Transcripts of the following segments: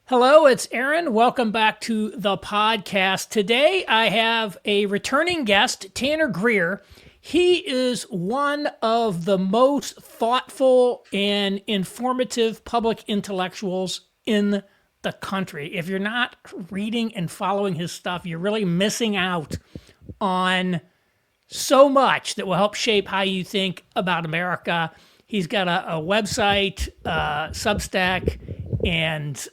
Hello, it's Aaron. Welcome back to the podcast. Today I have a returning guest, Tanner Greer. He is one of the most thoughtful and informative public intellectuals in the country. If you're not reading and following his stuff, you're really missing out on so much that will help shape how you think about America. He's got a website, Substack, and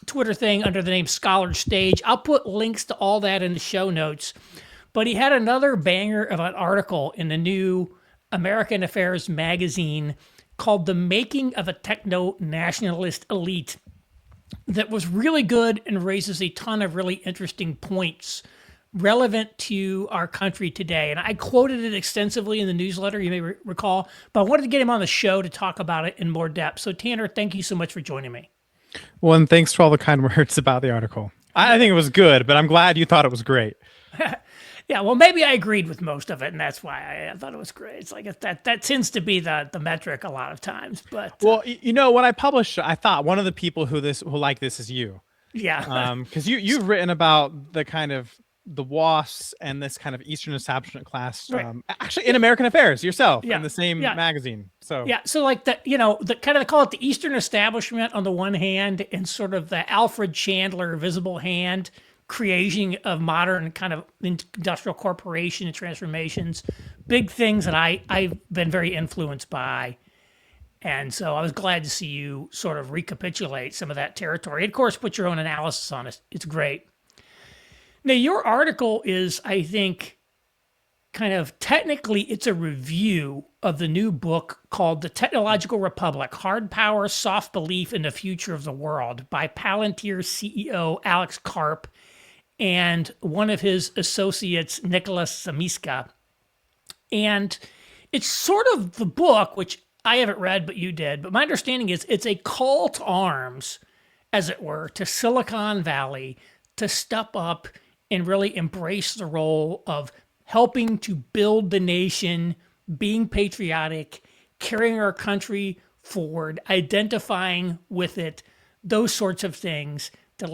Twitter thing under the name Scholar Stage. I'll put links to all that in the show notes. But he had another banger of an article in the new American Affairs magazine called The Making of a Techno-Nationalist Elite that was really good and raises a ton of really interesting points relevant to our country today. And I quoted it extensively in the newsletter, you may recall, but I wanted to get him on the show to talk about it in more depth. So Tanner, thank you so much for joining me. Well, and thanks for all the kind words about the article. I think it was good, but I'm glad you thought it was great. Yeah, well, maybe I agreed with most of it, and that's why I thought it was great. It's like that tends to be the metric a lot of times. But well, when I published, I thought one of the people who like this is you. Yeah. Because you've written about the kind of the WASP and this kind of Eastern establishment class, Right. Actually in American Affairs yourself Yeah. in the same Yeah. magazine. So Yeah, so like the kind of they call it the Eastern establishment on the one hand, and sort of the Alfred Chandler visible hand creation of modern kind of industrial corporation and transformations, big things that I've been very influenced by. And so I was glad to see you sort of recapitulate some of that territory. And of course, put your own analysis on it. It's great. Now, your article is, I think, kind of technically, it's a review of the new book called The Technological Republic, Hard Power, Soft Belief in the Future of the World by Palantir CEO Alex Karp and one of his associates, Nicholas Zamiska. And it's sort of the book, which I haven't read, but you did. But my understanding is it's a call to arms, as it were, to Silicon Valley to step up and really embrace the role of helping to build the nation, being patriotic, carrying our country forward, identifying with it, those sorts of things that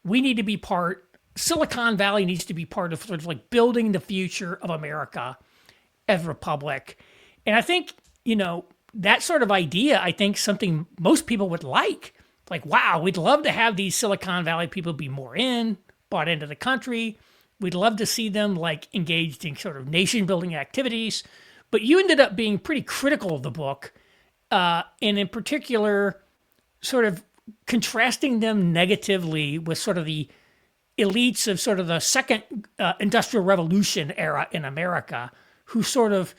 we need to be part, Silicon Valley needs to be part of sort of like building the future of America as a republic. And I think, that sort of idea, I think something most people would like. Like, wow, we'd love to have these Silicon Valley people be more bought into the country. We'd love to see them engaged in sort of nation building activities. But you ended up being pretty critical of the book, and in particular, sort of contrasting them negatively with sort of the elites of sort of the second industrial revolution era in America, who sort of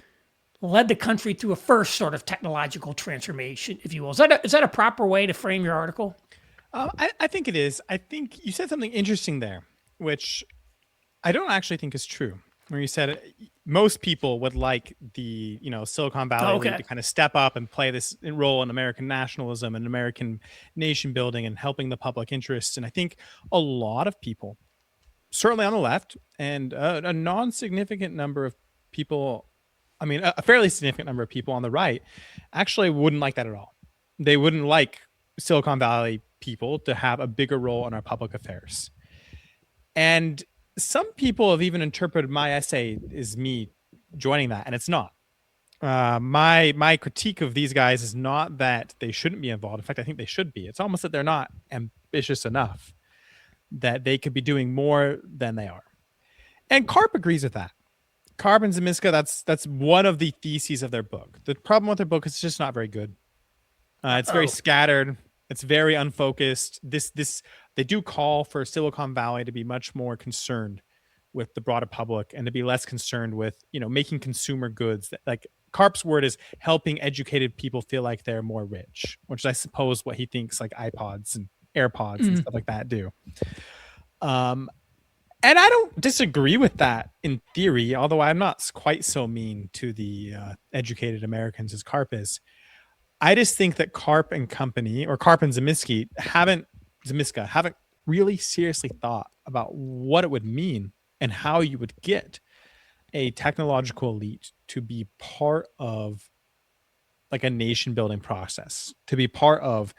led the country through a first sort of technological transformation, if you will. Is that a proper way to frame your article? I think it is. I think you said something interesting there, which I don't actually think is true. Where you said most people would like the Silicon Valley elite to kind of step up and play this role in American nationalism and American nation building and helping the public interest. And I think a lot of people, certainly on the left, and a non-significant number of people, a fairly significant number of people on the right, actually wouldn't like that at all. They wouldn't like Silicon Valley people to have a bigger role in our public affairs. And some people have even interpreted my essay as me joining that, and it's not. My critique of these guys is not that they shouldn't be involved. In fact, I think they should be. It's almost that they're not ambitious enough, that they could be doing more than they are. And Karp agrees with that. Karp and Zamiska, that's one of the theses of their book. The problem with their book is it's just not very good. It's very scattered. It's very unfocused. They do call for Silicon Valley to be much more concerned with the broader public and to be less concerned with, making consumer goods. Like Karp's word is helping educated people feel like they're more rich, which is, I suppose, what he thinks like iPods and AirPods and stuff like that do. And I don't disagree with that in theory, although I'm not quite so mean to the educated Americans as Karp is. I just think that Karp and company, or Karp and Zamiska, haven't really seriously thought about what it would mean and how you would get a technological elite to be part of like a nation building process, to be part of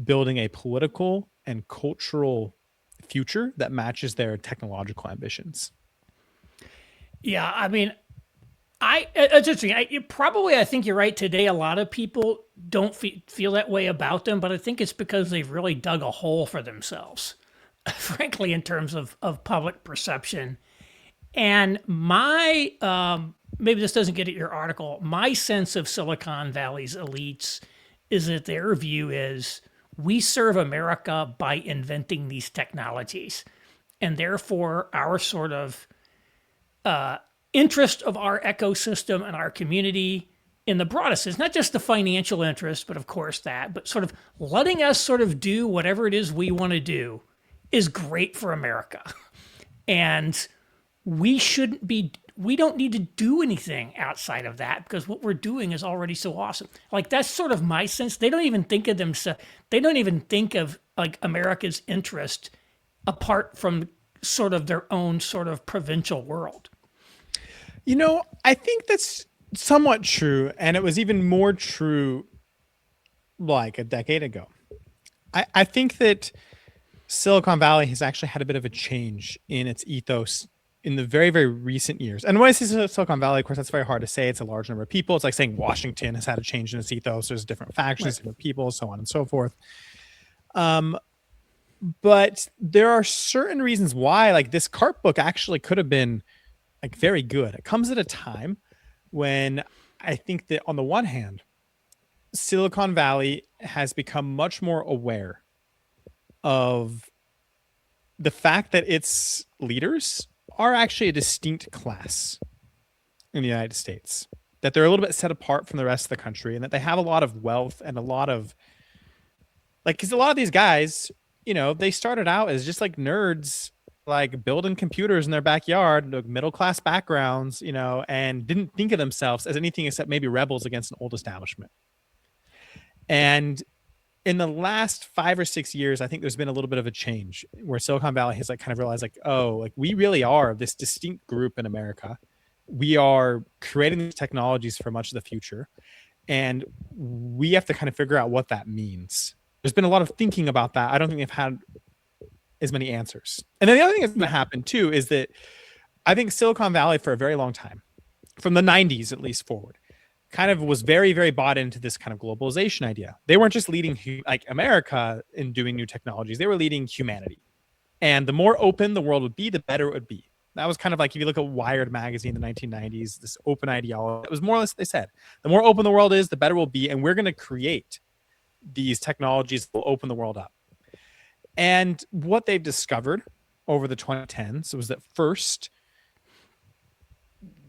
building a political and cultural future that matches their technological ambitions. Yeah, I mean, it's interesting. I think you're right. Today, a lot of people don't feel that way about them, but I think it's because they've really dug a hole for themselves, frankly, in terms of public perception. And my maybe this doesn't get at your article. My sense of Silicon Valley's elites is that their view is we serve America by inventing these technologies, and therefore our sort of interest of our ecosystem and our community in the broadest sense, not just the financial interest, but of course that, but sort of letting us sort of do whatever it is we want to do is great for America. And we don't need to do anything outside of that because what we're doing is already so awesome. Like that's sort of my sense. They don't even think of themselves, they don't even think of like America's interest apart from sort of their own sort of provincial world. You know, I think that's somewhat true. And it was even more true like a decade ago. I think that Silicon Valley has actually had a bit of a change in its ethos in the very, very recent years. And when I say Silicon Valley, of course, that's very hard to say. It's a large number of people. It's like saying Washington has had a change in its ethos. There's different factions, different people, so on and so forth. But there are certain reasons why, like this Karp book actually could have been like very good. It comes at a time when I think that on the one hand, Silicon Valley has become much more aware of the fact that its leaders are actually a distinct class in the United States, that they're a little bit set apart from the rest of the country and that they have a lot of wealth and a lot of like, because a lot of these guys, you know, they started out as just like nerds, like building computers in their backyard, middle-class backgrounds, you know, and didn't think of themselves as anything except maybe rebels against an old establishment. And in the last 5 or 6 years, I think there's been a little bit of a change where Silicon Valley has like kind of realized like, oh, like we really are this distinct group in America. We are creating these technologies for much of the future. And we have to kind of figure out what that means. There's been a lot of thinking about that. I don't think they've had as many answers. And then the other thing that's going to happen too is that I think Silicon Valley for a very long time, from the 90s at least forward, kind of was very, very bought into this kind of globalization idea. They weren't just leading like America in doing new technologies. They were leading humanity. And the more open the world would be, the better it would be. That was kind of like, if you look at Wired magazine in the 1990s, this open ideology, it was more or less, they said, the more open the world is, the better it will be. And we're going to create these technologies that will open the world up. And what they've discovered over the 2010s was that first,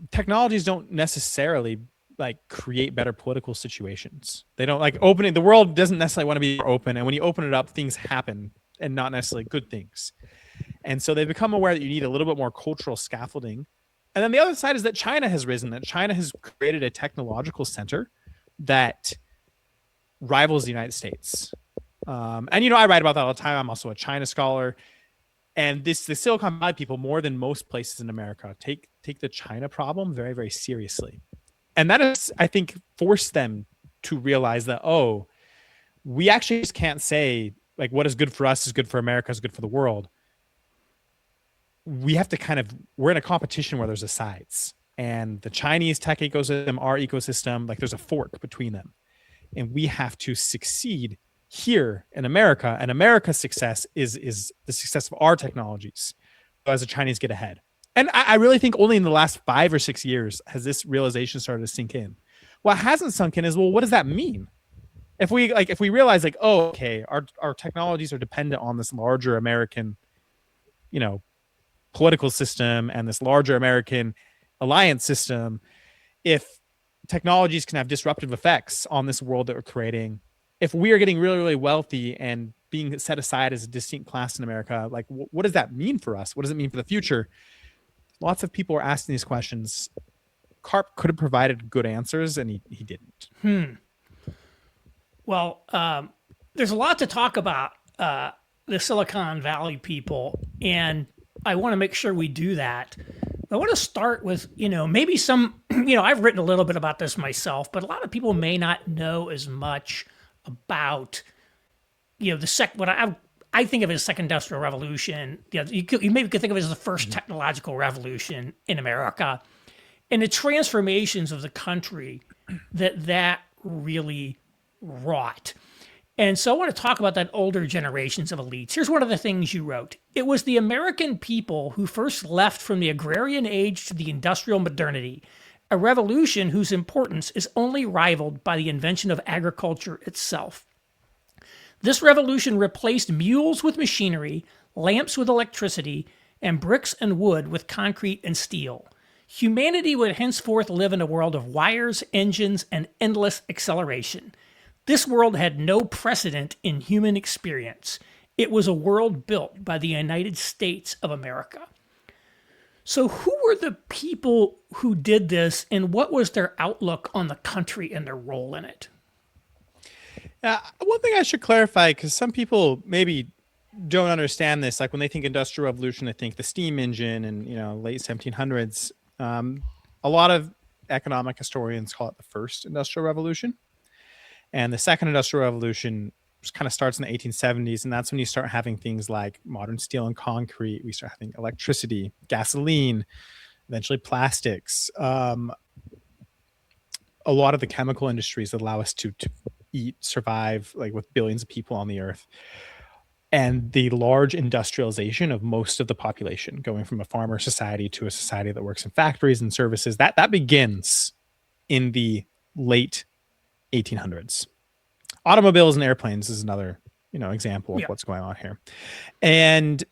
technologies don't necessarily like create better political situations. They don't like opening, the world doesn't necessarily want to be open. And when you open it up, things happen and not necessarily good things. And so they've become aware that you need a little bit more cultural scaffolding. And then the other side is that China has risen, that China has created a technological center that rivals the United States. And, you know, I write about that all the time. I'm also a China scholar. And the Silicon Valley people, more than most places in America, take the China problem very, very seriously. And that is, I think, forced them to realize that, oh, we actually just can't say, like, what is good for us is good for America, is good for the world. We have to kind of, we're in a competition where there's a sides. And the Chinese tech ecosystem, our ecosystem, like there's a fork between them. And we have to succeed here in America. And America's success is the success of our technologies as the Chinese get ahead. And I really think only in the last 5 or 6 years has this realization started to sink in. What hasn't sunk in is, well, what does that mean? If we realize like, oh, okay, our technologies are dependent on this larger American, you know, political system and this larger American alliance system, if technologies can have disruptive effects on this world that we're creating, if we are getting really, really wealthy and being set aside as a distinct class in America, like what does that mean for us? What does it mean for the future? Lots of people are asking these questions. Karp could have provided good answers, and he didn't. Well, there's a lot to talk about the Silicon Valley people, and I want to make sure we do that. I want to start with, you know, maybe some, you know, I've written a little bit about this myself, but a lot of people may not know as much about, you know, what I think of it as second industrial revolution. You maybe could think of it as the first technological revolution in America, and the transformations of the country that really wrought. And so I want to talk about that older generations of elites. Here's one of the things you wrote. It was the American people who first left from the agrarian age to the industrial modernity, a revolution whose importance is only rivaled by the invention of agriculture itself. This revolution replaced mules with machinery, lamps with electricity, and bricks and wood with concrete and steel. Humanity would henceforth live in a world of wires, engines, and endless acceleration. This world had no precedent in human experience. It was a world built by the United States of America. So who were the people who did this, and what was their outlook on the country and their role in it? One thing I should clarify, because some people maybe don't understand this, like when they think industrial revolution, they think the steam engine and, late 1700s. A lot of economic historians call it the first industrial revolution. And the second industrial revolution kind of starts in the 1870s. And that's when you start having things like modern steel and concrete. We start having electricity, gasoline, eventually plastics. A lot of the chemical industries that allow us to eat, survive, like with billions of people on the earth. And the large industrialization of most of the population, going from a farmer society to a society that works in factories and services, that begins in the late 1800s. Automobiles and airplanes is another, example of what's going on here. And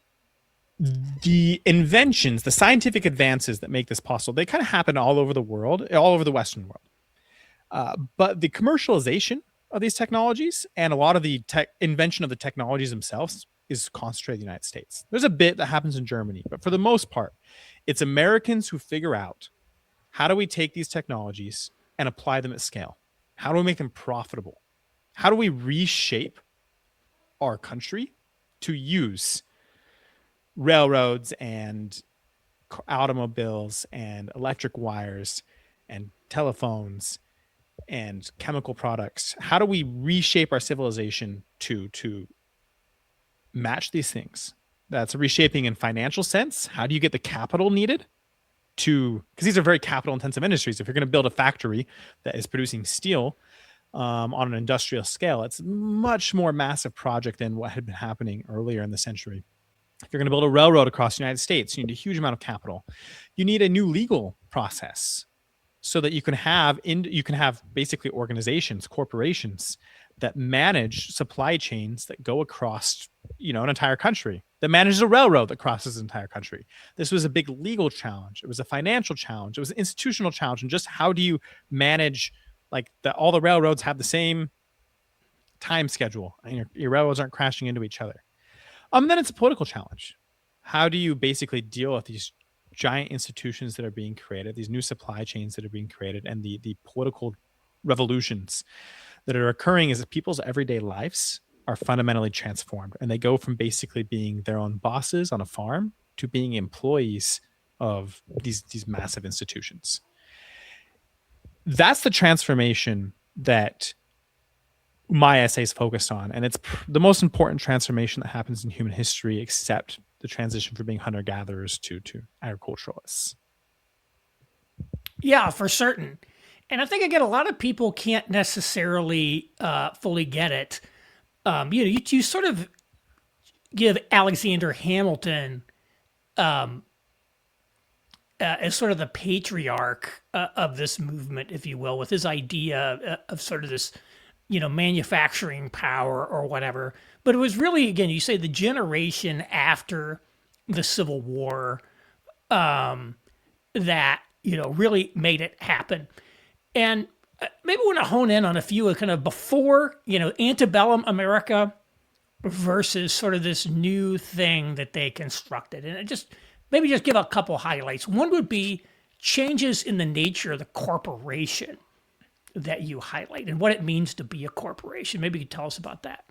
the inventions, the scientific advances that make this possible, they kind of happen all over the world, all over the Western world. But the commercialization of these technologies and a lot of the invention of the technologies themselves is concentrated in the United States. There's a bit that happens in Germany, but for the most part, it's Americans who figure out, how do we take these technologies and apply them at scale? How do we make them profitable? How do we reshape our country to use railroads and automobiles and electric wires and telephones and chemical products? How do we reshape our civilization to match these things? That's a reshaping in financial sense. How do you get the capital needed because these are very capital intensive industries. If you're going to build a factory that is producing steel on an industrial scale, it's a much more massive project than what had been happening earlier in the century. If you're going to build a railroad across the United States, you need a huge amount of capital. You need a new legal process so that you can have basically organizations, corporations that manage supply chains that go across, an entire country, that manages a railroad that crosses an entire country. This was a big legal challenge. It was a financial challenge. It was an institutional challenge. And just how do you manage all the railroads have the same time schedule and your railroads aren't crashing into each other. Then it's a political challenge. How do you basically deal with these giant institutions that are being created, these new supply chains that are being created, and the political revolutions that are occurring as people's everyday lives are fundamentally transformed, and they go from basically being their own bosses on a farm to being employees of these massive institutions. That's the transformation that my essay is focused on, and it's the most important transformation that happens in human history, except the transition from being hunter-gatherers to agriculturalists. Yeah, for certain. And I think, again, a lot of people can't necessarily fully get it. You sort of give Alexander Hamilton as sort of the patriarch of this movement, if you will, with his idea of sort of this, manufacturing power or whatever. But it was really, again, you say the generation after the Civil War that, really made it happen. And maybe we want to hone in on a few of kind of before, antebellum America versus sort of this new thing that they constructed. And maybe just give a couple highlights. One would be changes in the nature of the corporation that you highlight and what it means to be a corporation. Maybe you could tell us about that.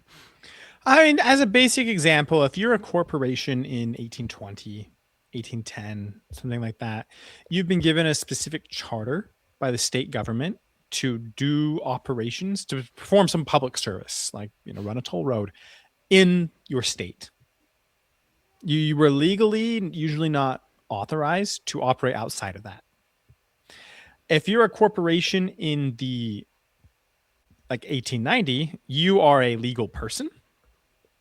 I mean, as a basic example, if you're a corporation in 1820, 1810, something like that, you've been given a specific charter by the state government to do operations, to perform some public service, like, run a toll road in your state. You were legally usually not authorized to operate outside of that. If you're a corporation in the 1890, you are a legal person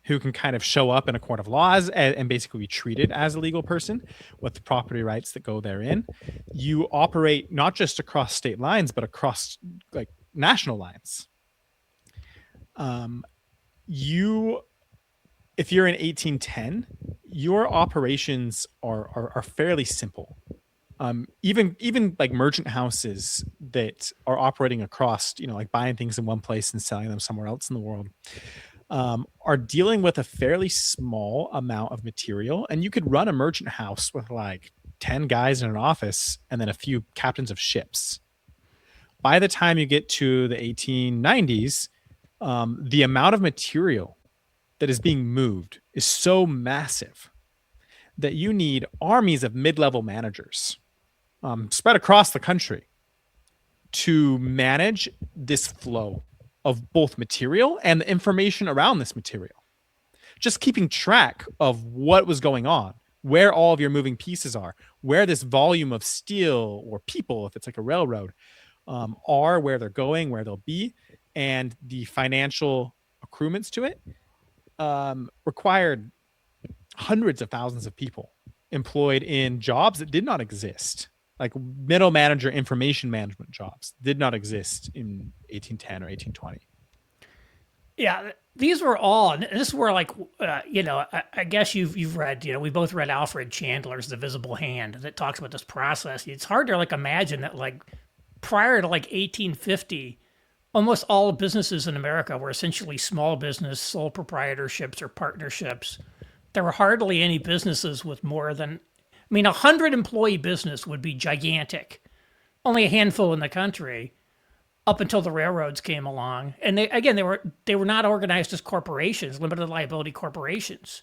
who can kind of show up in a court of laws and basically be treated as a legal person with the property rights that go therein. You operate not just across state lines, but across national lines. If you're in 1810, your operations are fairly simple. Even like merchant houses that are operating across, buying things in one place and selling them somewhere else in the world, are dealing with a fairly small amount of material. And you could run a merchant house with 10 guys in an office and then a few captains of ships. By the time you get to the 1890s, the amount of material that is being moved is so massive that you need armies of mid-level managers spread across the country to manage this flow of both material and the information around this material. Just keeping track of what was going on, where all of your moving pieces are, where this volume of steel or people, if it's like a railroad, are, where they're going, where they'll be, and the financial accruements to it required hundreds of thousands of people employed in jobs that did not exist. Like middle manager information management jobs did not exist in 1810 or 1820. Yeah, these were all, and this were I guess you've read, we both read Alfred Chandler's The Visible Hand that talks about this process. It's hard to imagine that prior to 1850, almost all businesses in America were essentially small business, sole proprietorships or partnerships. There were hardly any businesses with more than, 100 employee business would be gigantic. Only a handful in the country up until the railroads came along. And they were not organized as corporations, limited liability corporations.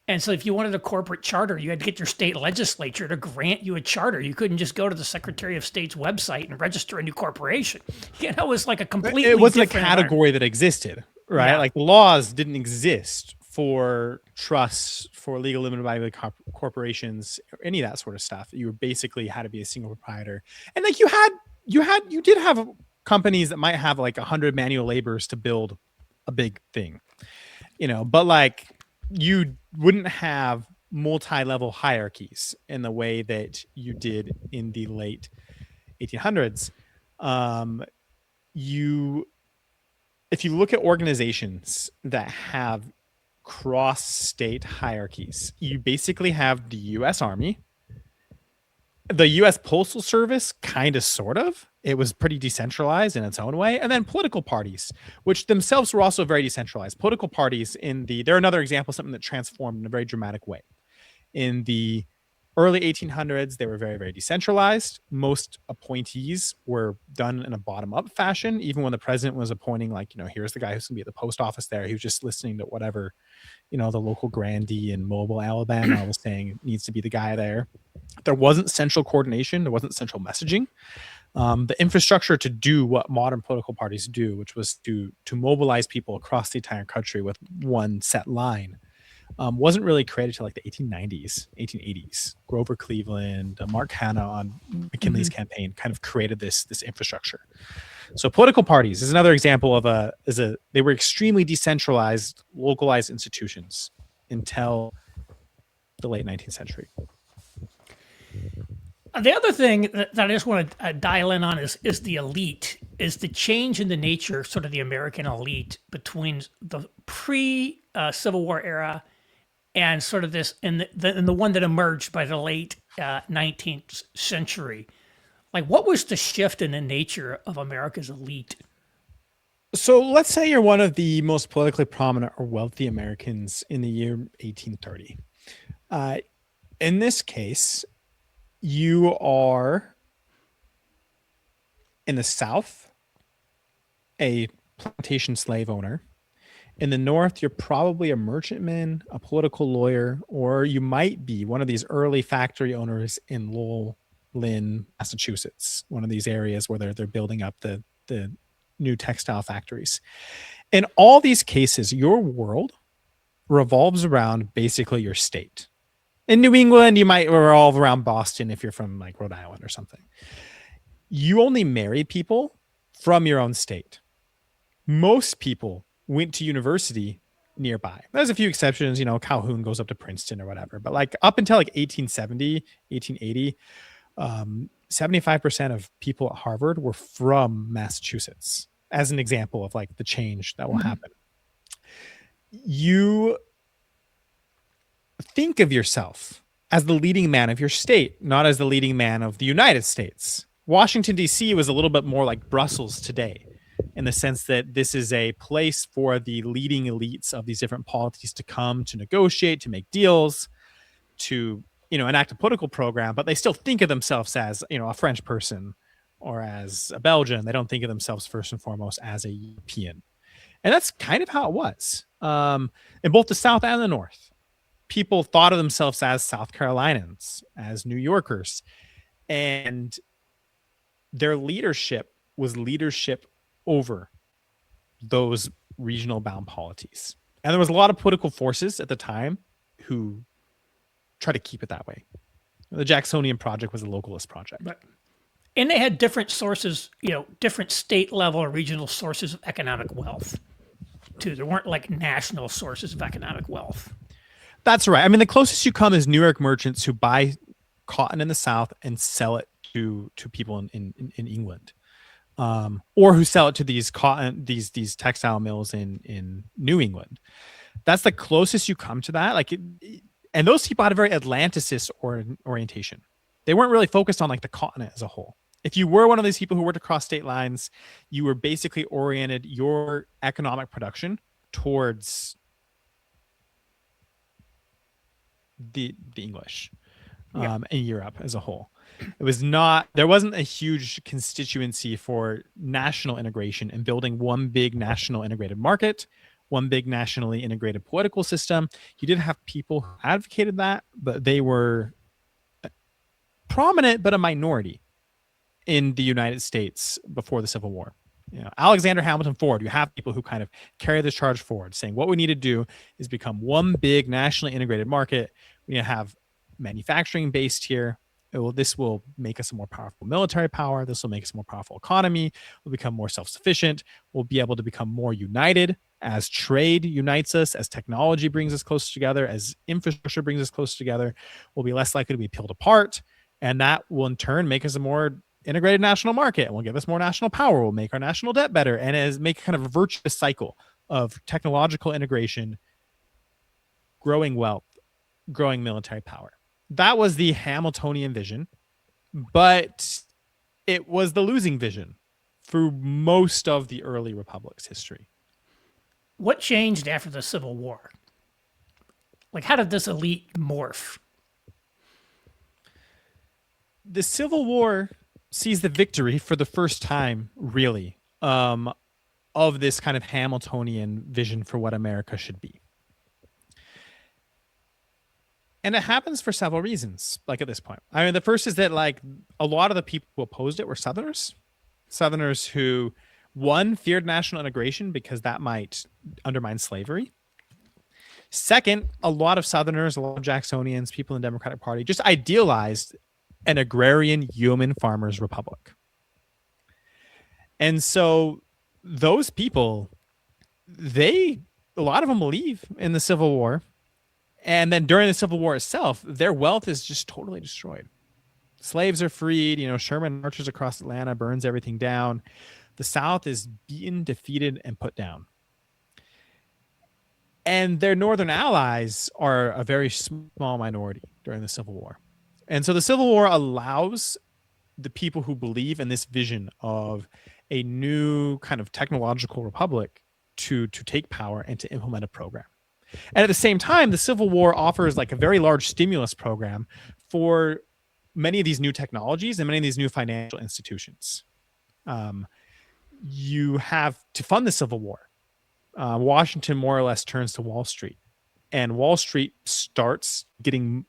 And so if you wanted a corporate charter, you had to get your state legislature to grant you a charter. You couldn't just go to the Secretary of State's website and register a new corporation. It was like a completely It wasn't a different category that existed, right? Yeah. Like laws didn't exist for trusts, for legal limited liability corporations, or any of that sort of stuff. You basically had to be a single proprietor. And you did have companies that might have 100 manual laborers to build a big thing, but you wouldn't have multi-level hierarchies in the way that you did in the late 1800s. If you look at organizations that have cross-state hierarchies, you basically have the U.S. Army, the U.S. Postal Service, kind of, sort of. It was pretty decentralized in its own way. And then political parties, which themselves were also very decentralized. Political parties they're another example of something that transformed in a very dramatic way. In the early 1800s, they were very, very decentralized. Most appointees were done in a bottom-up fashion. Even when the president was appointing, here's the guy who's going to be at the post office there. He was just listening to whatever, the local grandee in Mobile, Alabama was saying needs to be the guy there. There wasn't central coordination. There wasn't central messaging. The infrastructure to do what modern political parties do, which was to mobilize people across the entire country with one set line, wasn't really created till the 1890s, 1880s. Grover Cleveland, Mark Hanna on McKinley's campaign kind of created this infrastructure. So political parties is another example of they were extremely decentralized, localized institutions until the late 19th century. The other thing that I just want to dial in on is the elite, is the change in the nature, sort of the American elite between the pre-Civil War era and sort of this, and the one that emerged by the late 19th century. What was the shift in the nature of America's elite? So let's say you're one of the most politically prominent or wealthy Americans in the year 1830. In this case, you are in the South, a plantation slave owner. In the North, you're probably a merchantman, a political lawyer, or you might be one of these early factory owners in Lowell, Lynn, Massachusetts, one of these areas where they're building up the new textile factories. In all these cases, your world revolves around basically your state. In New England, you might revolve around Boston if you're from like Rhode Island or something. You only marry people from your own state. Most people went to university nearby. There's a few exceptions, Calhoun goes up to Princeton or whatever, but like up until like 1870, 1880, 75% of people at Harvard were from Massachusetts, as an example of like the change that will happen. You think of yourself as the leading man of your state, not as the leading man of the United States. Washington, D.C. was a little bit more like Brussels today, in the sense that this is a place for the leading elites of these different polities to come to negotiate, to make deals, to enact a political program, but they still think of themselves as a French person or as a Belgian. They don't think of themselves first and foremost as a European. And that's kind of how it was in both the South and the North. People thought of themselves as South Carolinians, as New Yorkers, and their leadership was leadership over those regional bound polities. And there was a lot of political forces at the time who try to keep it that way. The Jacksonian Project was a localist project. Right. And they had different sources, different state level or regional sources of economic wealth, too. There weren't like national sources of economic wealth. That's right. I mean, the closest you come is New York merchants who buy cotton in the South and sell it to people in England, or who sell it to these textile mills in New England. That's the closest you come to that. And those people had a very Atlanticist orientation. They weren't really focused on like the continent as a whole. If you were one of these people who worked across state lines, you were basically oriented your economic production towards the English in Europe as a whole. There wasn't a huge constituency for national integration and building one big national integrated market, one big nationally integrated political system. You did have people who advocated that, but they were prominent, but a minority in the United States before the Civil War. Alexander Hamilton Ford, you have people who kind of carry this charge forward, saying what we need to do is become one big nationally integrated market. We need to have manufacturing based here. This will make us a more powerful military power. This will make us a more powerful economy. We'll become more self-sufficient. We'll be able to become more united as trade unites us, as technology brings us closer together, as infrastructure brings us closer together. We'll be less likely to be peeled apart. And that will in turn make us a more integrated national market, and will give us more national power. We'll make our national debt better, and make kind of a virtuous cycle of technological integration, growing wealth, growing military power. That was the Hamiltonian vision, but it was the losing vision through most of the early republic's history. What changed after the Civil War? Like, how did this elite morph? The Civil War sees the victory for the first time, really, of this kind of Hamiltonian vision for what America should be. And it happens for several reasons, like at this point. I mean, the first is that like a lot of the people who opposed it were Southerners who, one, feared national integration because that might undermine slavery. Second, a lot of Southerners, a lot of Jacksonians, people in the Democratic Party just idealized an agrarian yeoman farmers republic. And so those people, a lot of them believe in the Civil War. And then during the Civil War itself, their wealth is just totally destroyed. Slaves are freed. Sherman marches across Atlanta, burns everything down. The South is beaten, defeated, and put down. And their Northern allies are a very small minority during the Civil War. And so the Civil War allows the people who believe in this vision of a new kind of technological republic to take power and to implement a program. And at the same time, the Civil War offers like a very large stimulus program for many of these new technologies and many of these new financial institutions. You have to fund the Civil War. Washington more or less turns to Wall Street, and Wall Street starts getting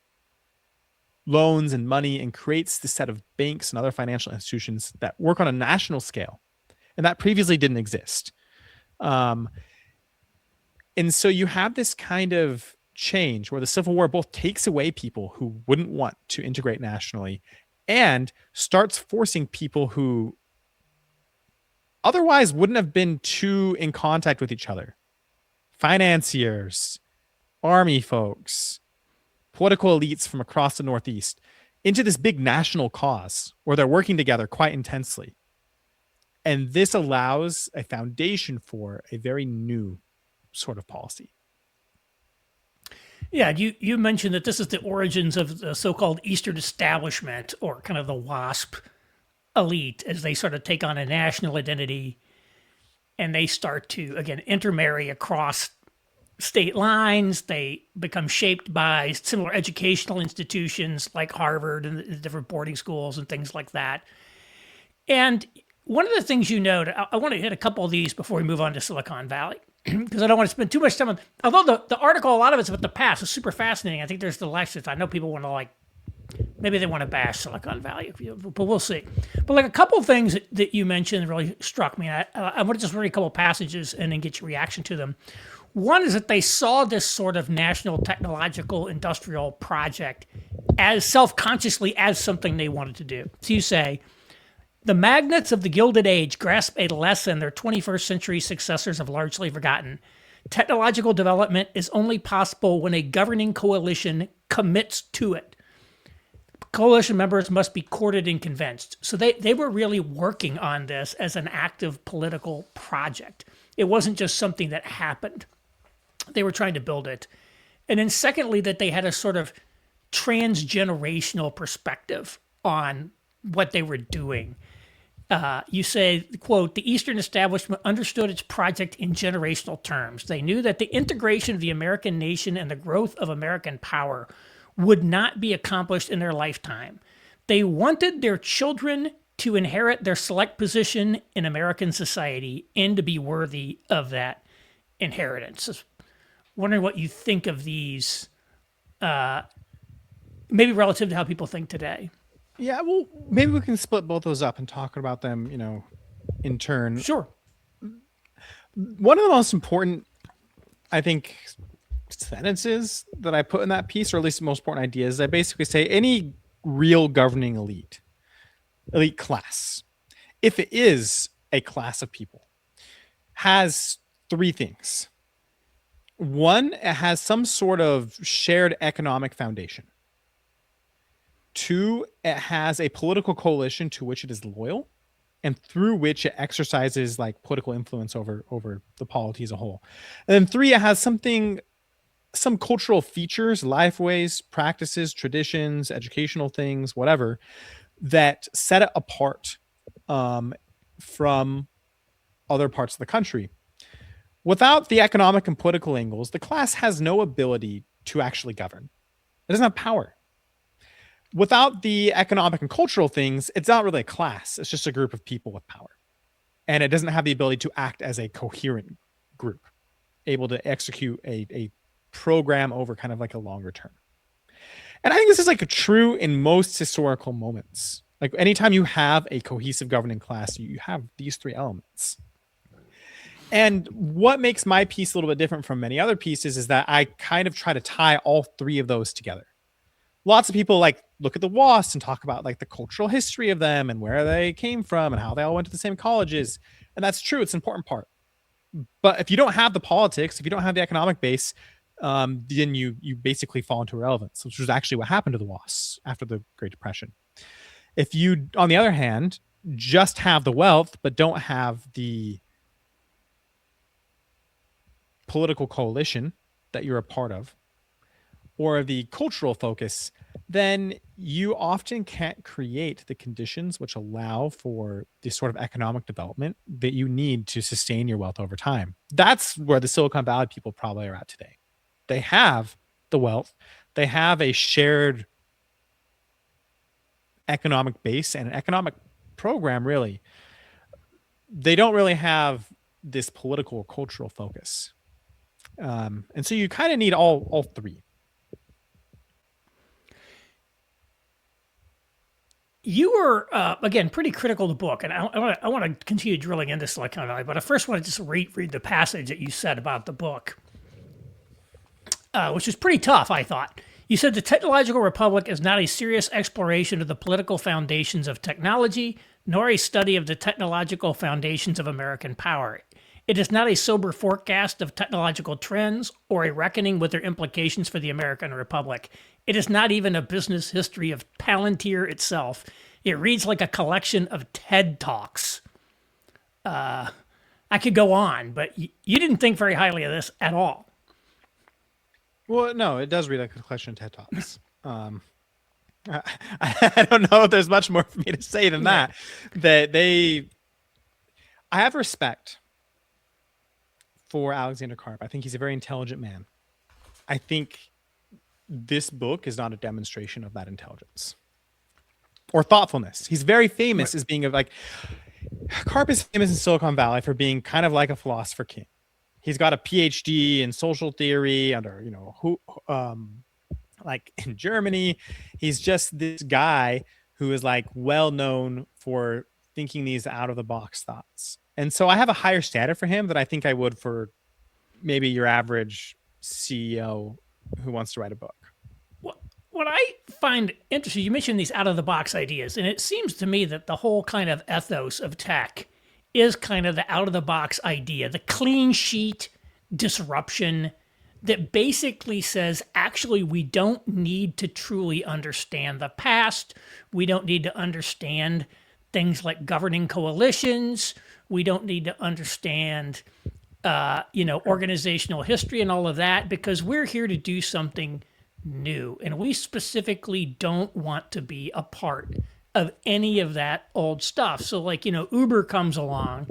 loans and money and creates this set of banks and other financial institutions that work on a national scale. And that previously didn't exist. And so you have this kind of change where the Civil War both takes away people who wouldn't want to integrate nationally and starts forcing people who otherwise wouldn't have been too in contact with each other. Financiers, army folks, political elites from across the Northeast into this big national cause where they're working together quite intensely. And this allows a foundation for a very new sort of policy. Yeah, you mentioned that this is the origins of the so-called Eastern establishment, or kind of the WASP elite, as they sort of take on a national identity and they start to, again, intermarry across state lines. They become shaped by similar educational institutions like Harvard and the different boarding schools and things like that. And one of the things you note, I want to hit a couple of these before we move on to Silicon Valley, because I don't want to spend too much time on, although the article, a lot of it's about the past, is super fascinating. I think there's the lectures. I know people want to maybe they want to bash Silicon Valley, but we'll see. But a couple of things that you mentioned really struck me. I want to just read a couple of passages and then get your reaction to them. One is that they saw this sort of national technological industrial project as self-consciously as something they wanted to do. So you say, the magnates of the Gilded Age grasp a lesson their 21st century successors have largely forgotten. Technological development is only possible when a governing coalition commits to it. Coalition members must be courted and convinced. So they were really working on this as an active political project. It wasn't just something that happened. They were trying to build it. And then secondly, that they had a sort of transgenerational perspective on what they were doing. You say, quote, the Eastern establishment understood its project in generational terms. They knew that the integration of the American nation and the growth of American power would not be accomplished in their lifetime. They wanted their children to inherit their select position in American society and to be worthy of that inheritance. Just wondering what you think of these, maybe relative to how people think today. Yeah, well, maybe we can split both those up and talk about them, in turn. Sure. One of the most important, I think, sentences that I put in that piece, or at least the most important ideas, I basically say any real governing elite class, if it is a class of people, has three things. One, it has some sort of shared economic foundation. Two, it has a political coalition to which it is loyal and through which it exercises political influence over the polity as a whole. And then three, it has some cultural features, lifeways, practices, traditions, educational things, whatever, that set it apart from other parts of the country. Without the economic and political angles, the class has no ability to actually govern. It doesn't have power. Without the economic and cultural things, it's not really a class. It's just a group of people with power. And it doesn't have the ability to act as a coherent group, able to execute a program over kind of a longer term. And I think this is true in most historical moments. Anytime you have a cohesive governing class, you have these three elements. And what makes my piece a little bit different from many other pieces is that I kind of try to tie all three of those together. Lots of people look at the WASP and talk about the cultural history of them and where they came from and how they all went to the same colleges. And that's true. It's an important part. But if you don't have the politics, if you don't have the economic base, then you basically fall into irrelevance, which was actually what happened to the WASP after the Great Depression. If you, on the other hand, just have the wealth, but don't have the political coalition that you're a part of, or the cultural focus, then you often can't create the conditions which allow for the sort of economic development that you need to sustain your wealth over time. That's where the Silicon Valley people probably are at today. They have the wealth, they have a shared economic base and an economic program, really. They don't really have this political or cultural focus. And so you kind of need all three. You were, again, pretty critical of the book, and I want to continue drilling into Silicon Valley, but I first want to just read the passage that you said about the book. which was pretty tough, I thought. You said the technological republic is not a serious exploration of the political foundations of technology, nor a study of the technological foundations of American power. It is not a sober forecast of technological trends or a reckoning with their implications for the American Republic. It is not even a business history of Palantir itself. It reads like a collection of TED Talks. I could go on, but you didn't think very highly of this at all. Well, no, it does read like a collection of TED Talks. I don't know if there's much more for me to say than that. I have respect for Alexander Karp. I think he's a very intelligent man. I think this book is not a demonstration of that intelligence or thoughtfulness. He's very famous as being Karp is famous in Silicon Valley for being kind of like a philosopher king. He's got a PhD in social theory under, like in Germany. He's just this guy who is like well known for thinking these out of the box thoughts. And so I have a higher standard for him than I think I would for maybe your average CEO who wants to write a book. What I find interesting, you mentioned these out of the box ideas, and it seems to me that the whole kind of ethos of tech is kind of the out of the box idea, the clean sheet disruption that basically says, actually, we don't need to truly understand the past. We don't need to understand things like governing coalitions. We don't need to understand, organizational history and all of that, because we're here to do something new. And we specifically don't want to be a part of any of that old stuff. So like, Uber comes along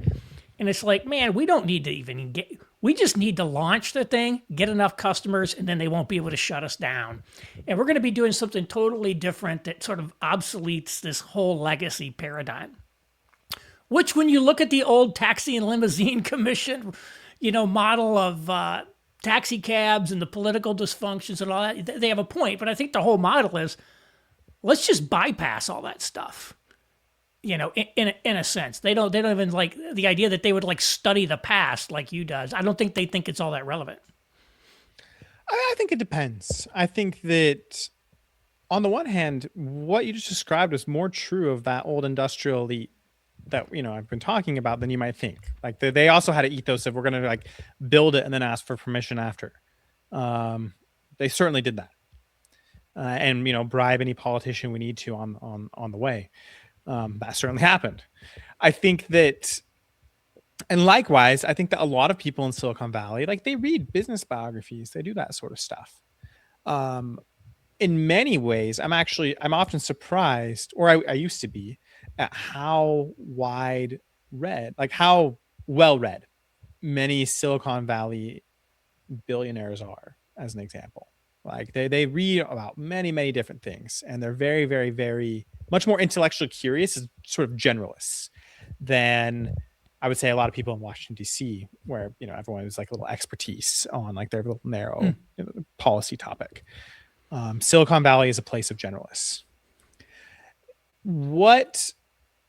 and it's like, man, we don't need to even we just need to launch the thing, get enough customers, and then they won't be able to shut us down. And we're going to be doing something totally different that sort of obsoletes this whole legacy paradigm. Which when you look at the old taxi and limousine commission, model of taxi cabs and the political dysfunctions and all that, they have a point. But I think the whole model is, let's just bypass all that stuff. In a sense, they don't even like the idea that they would like study the past like you does. I don't think they think it's all that relevant. I think it depends. I think that on the one hand, what you just described is more true of that old industrial elite that I've been talking about than you might think. Like they also had an ethos of we're going to like build it and then ask for permission after. They certainly did that, and bribe any politician we need to on the way. That certainly happened. I think that, and likewise, I think that a lot of people in Silicon Valley, like they read business biographies, they do that sort of stuff. In many ways, I'm often surprised, or I used to be, at how how well read many Silicon Valley billionaires are, as an example. Like they read about many, many different things, and they're very, very, very much more intellectually curious as sort of generalists than I would say a lot of people in Washington, D.C., where, everyone has like a little expertise on like their little narrow policy topic. Silicon Valley is a place of generalists. What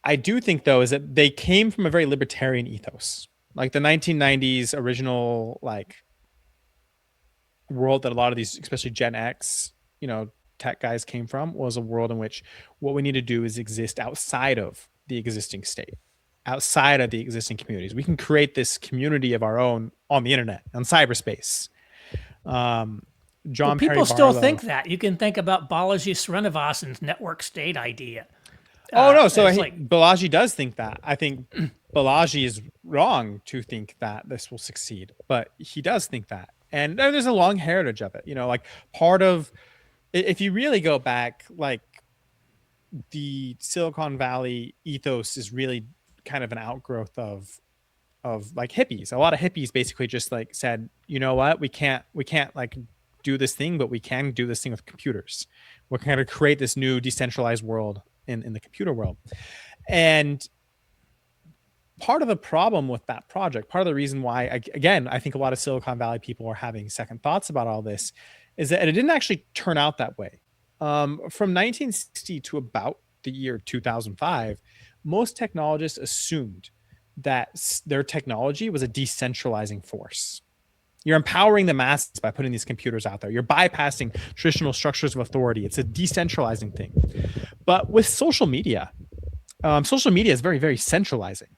I do think, though, is that they came from a very libertarian ethos. Like the 1990s original like world that a lot of these, especially Gen X, tech guys came from, was a world in which what we need to do is exist outside of the existing state, outside of the existing communities. We can create this community of our own on the internet, on cyberspace. People still think that. You can think about Balaji Srinivasan's network state idea. Balaji does think that. I think Balaji is wrong to think that this will succeed, but he does think that. And there's a long heritage of it. Like part of, if you really go back, like the Silicon Valley ethos is really kind of an outgrowth of like hippies. A lot of hippies basically just like said, you know what, we can't like do this thing, but we can do this thing with computers. We're going to create this new decentralized world in the computer world. And part of the problem with that project, part of the reason why, again, I think a lot of Silicon Valley people are having second thoughts about all this, is that it didn't actually turn out that way. From 1960 to about the year 2005, most technologists assumed that their technology was a decentralizing force. You're empowering the masses by putting these computers out there. You're bypassing traditional structures of authority. It's a decentralizing thing. But with social media is very, very centralizing.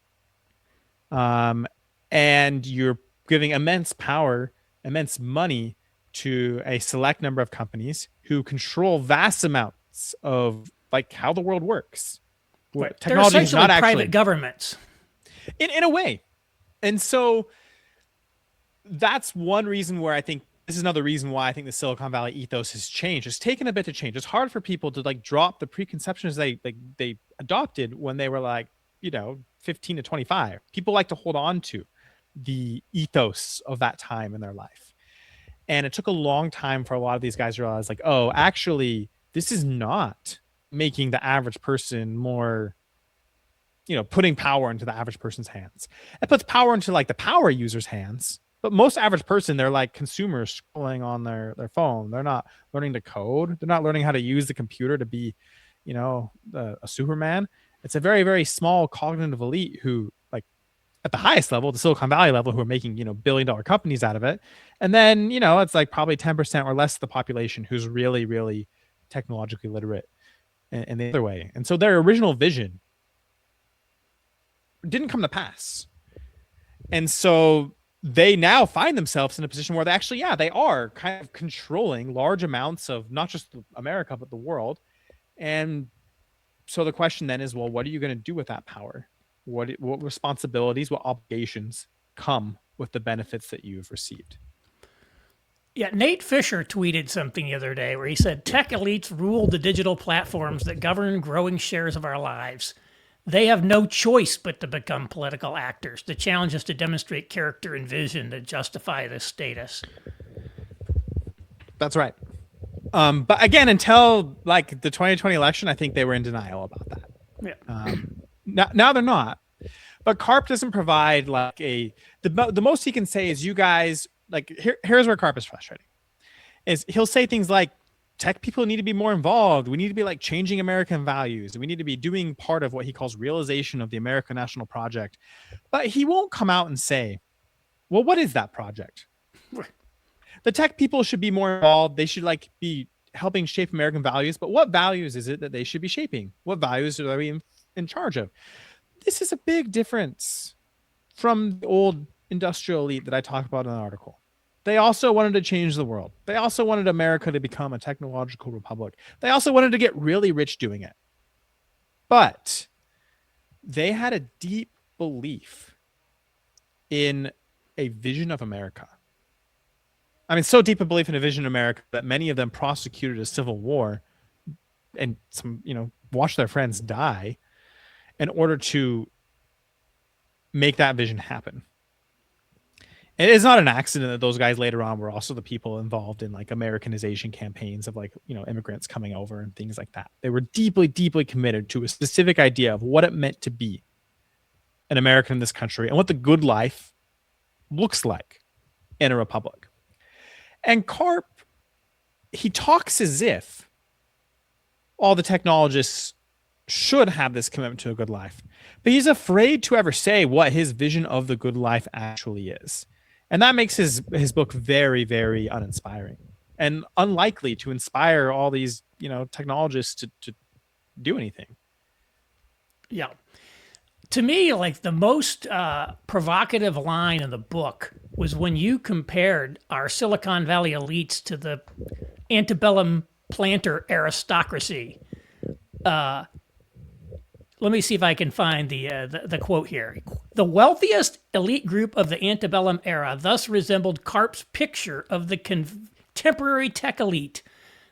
And you're giving immense power, immense money to a select number of companies who control vast amounts of like how the world works. Right. Technology is not actually private governments. In a way. And so that's one reason where I think this is another reason why I think the Silicon Valley ethos has changed. It's taken a bit to change. It's hard for people to like drop the preconceptions they adopted when they were like, 15 to 25. People like to hold on to the ethos of that time in their life. And it took a long time for a lot of these guys to realize like, oh, actually, this is not making the average person more, putting power into the average person's hands. It puts power into like the power user's hands. But most average person, they're like consumers scrolling on their phone. They're not learning to code. They're not learning how to use the computer to be, a Superman. It's a very, very small cognitive elite who like at the highest level, the Silicon Valley level, who are making, billion-dollar companies out of it. And then, it's like probably 10% or less of the population who's really, really technologically literate in the other way. And so their original vision didn't come to pass. And so they now find themselves in a position where they are kind of controlling large amounts of not just America, but the world. And so the question then is, well, what are you going to do with that power? What responsibilities, what obligations come with the benefits that you've received? Yeah, Nate Fisher tweeted something the other day where he said, tech elites rule the digital platforms that govern growing shares of our lives. They have no choice but to become political actors. The challenge is to demonstrate character and vision to justify this status. That's right. But again, until like the 2020 election, I think they were in denial about that. Yeah. Now they're not. But Karp doesn't provide like the most he can say is you guys like here's where Karp is frustrating. Is he'll say things like tech people need to be more involved. We need to be like changing American values. We need to be doing part of what he calls realization of the American national project. But he won't come out and say, well, what is that project? The tech people should be more involved. They should like be helping shape American values. But what values is it that they should be shaping? What values are we in charge of? This is a big difference from the old industrial elite that I talked about in the article. They also wanted to change the world. They also wanted America to become a technological republic. They also wanted to get really rich doing it. But they had a deep belief in a vision of America. I mean, so deep a belief in a vision of America that many of them prosecuted a civil war and some, watched their friends die in order to make that vision happen. It is not an accident that those guys later on were also the people involved in like Americanization campaigns of like, immigrants coming over and things like that. They were deeply, deeply committed to a specific idea of what it meant to be an American in this country and what the good life looks like in a republic. And Karp, he talks as if all the technologists should have this commitment to a good life, but he's afraid to ever say what his vision of the good life actually is. And that makes his book very, very uninspiring and unlikely to inspire all these, technologists to do anything. Yeah. To me, like the most provocative line in the book was when you compared our Silicon Valley elites to the antebellum planter aristocracy. Let me see if I can find the quote here. The wealthiest elite group of the antebellum era thus resembled Karp's picture of the contemporary tech elite.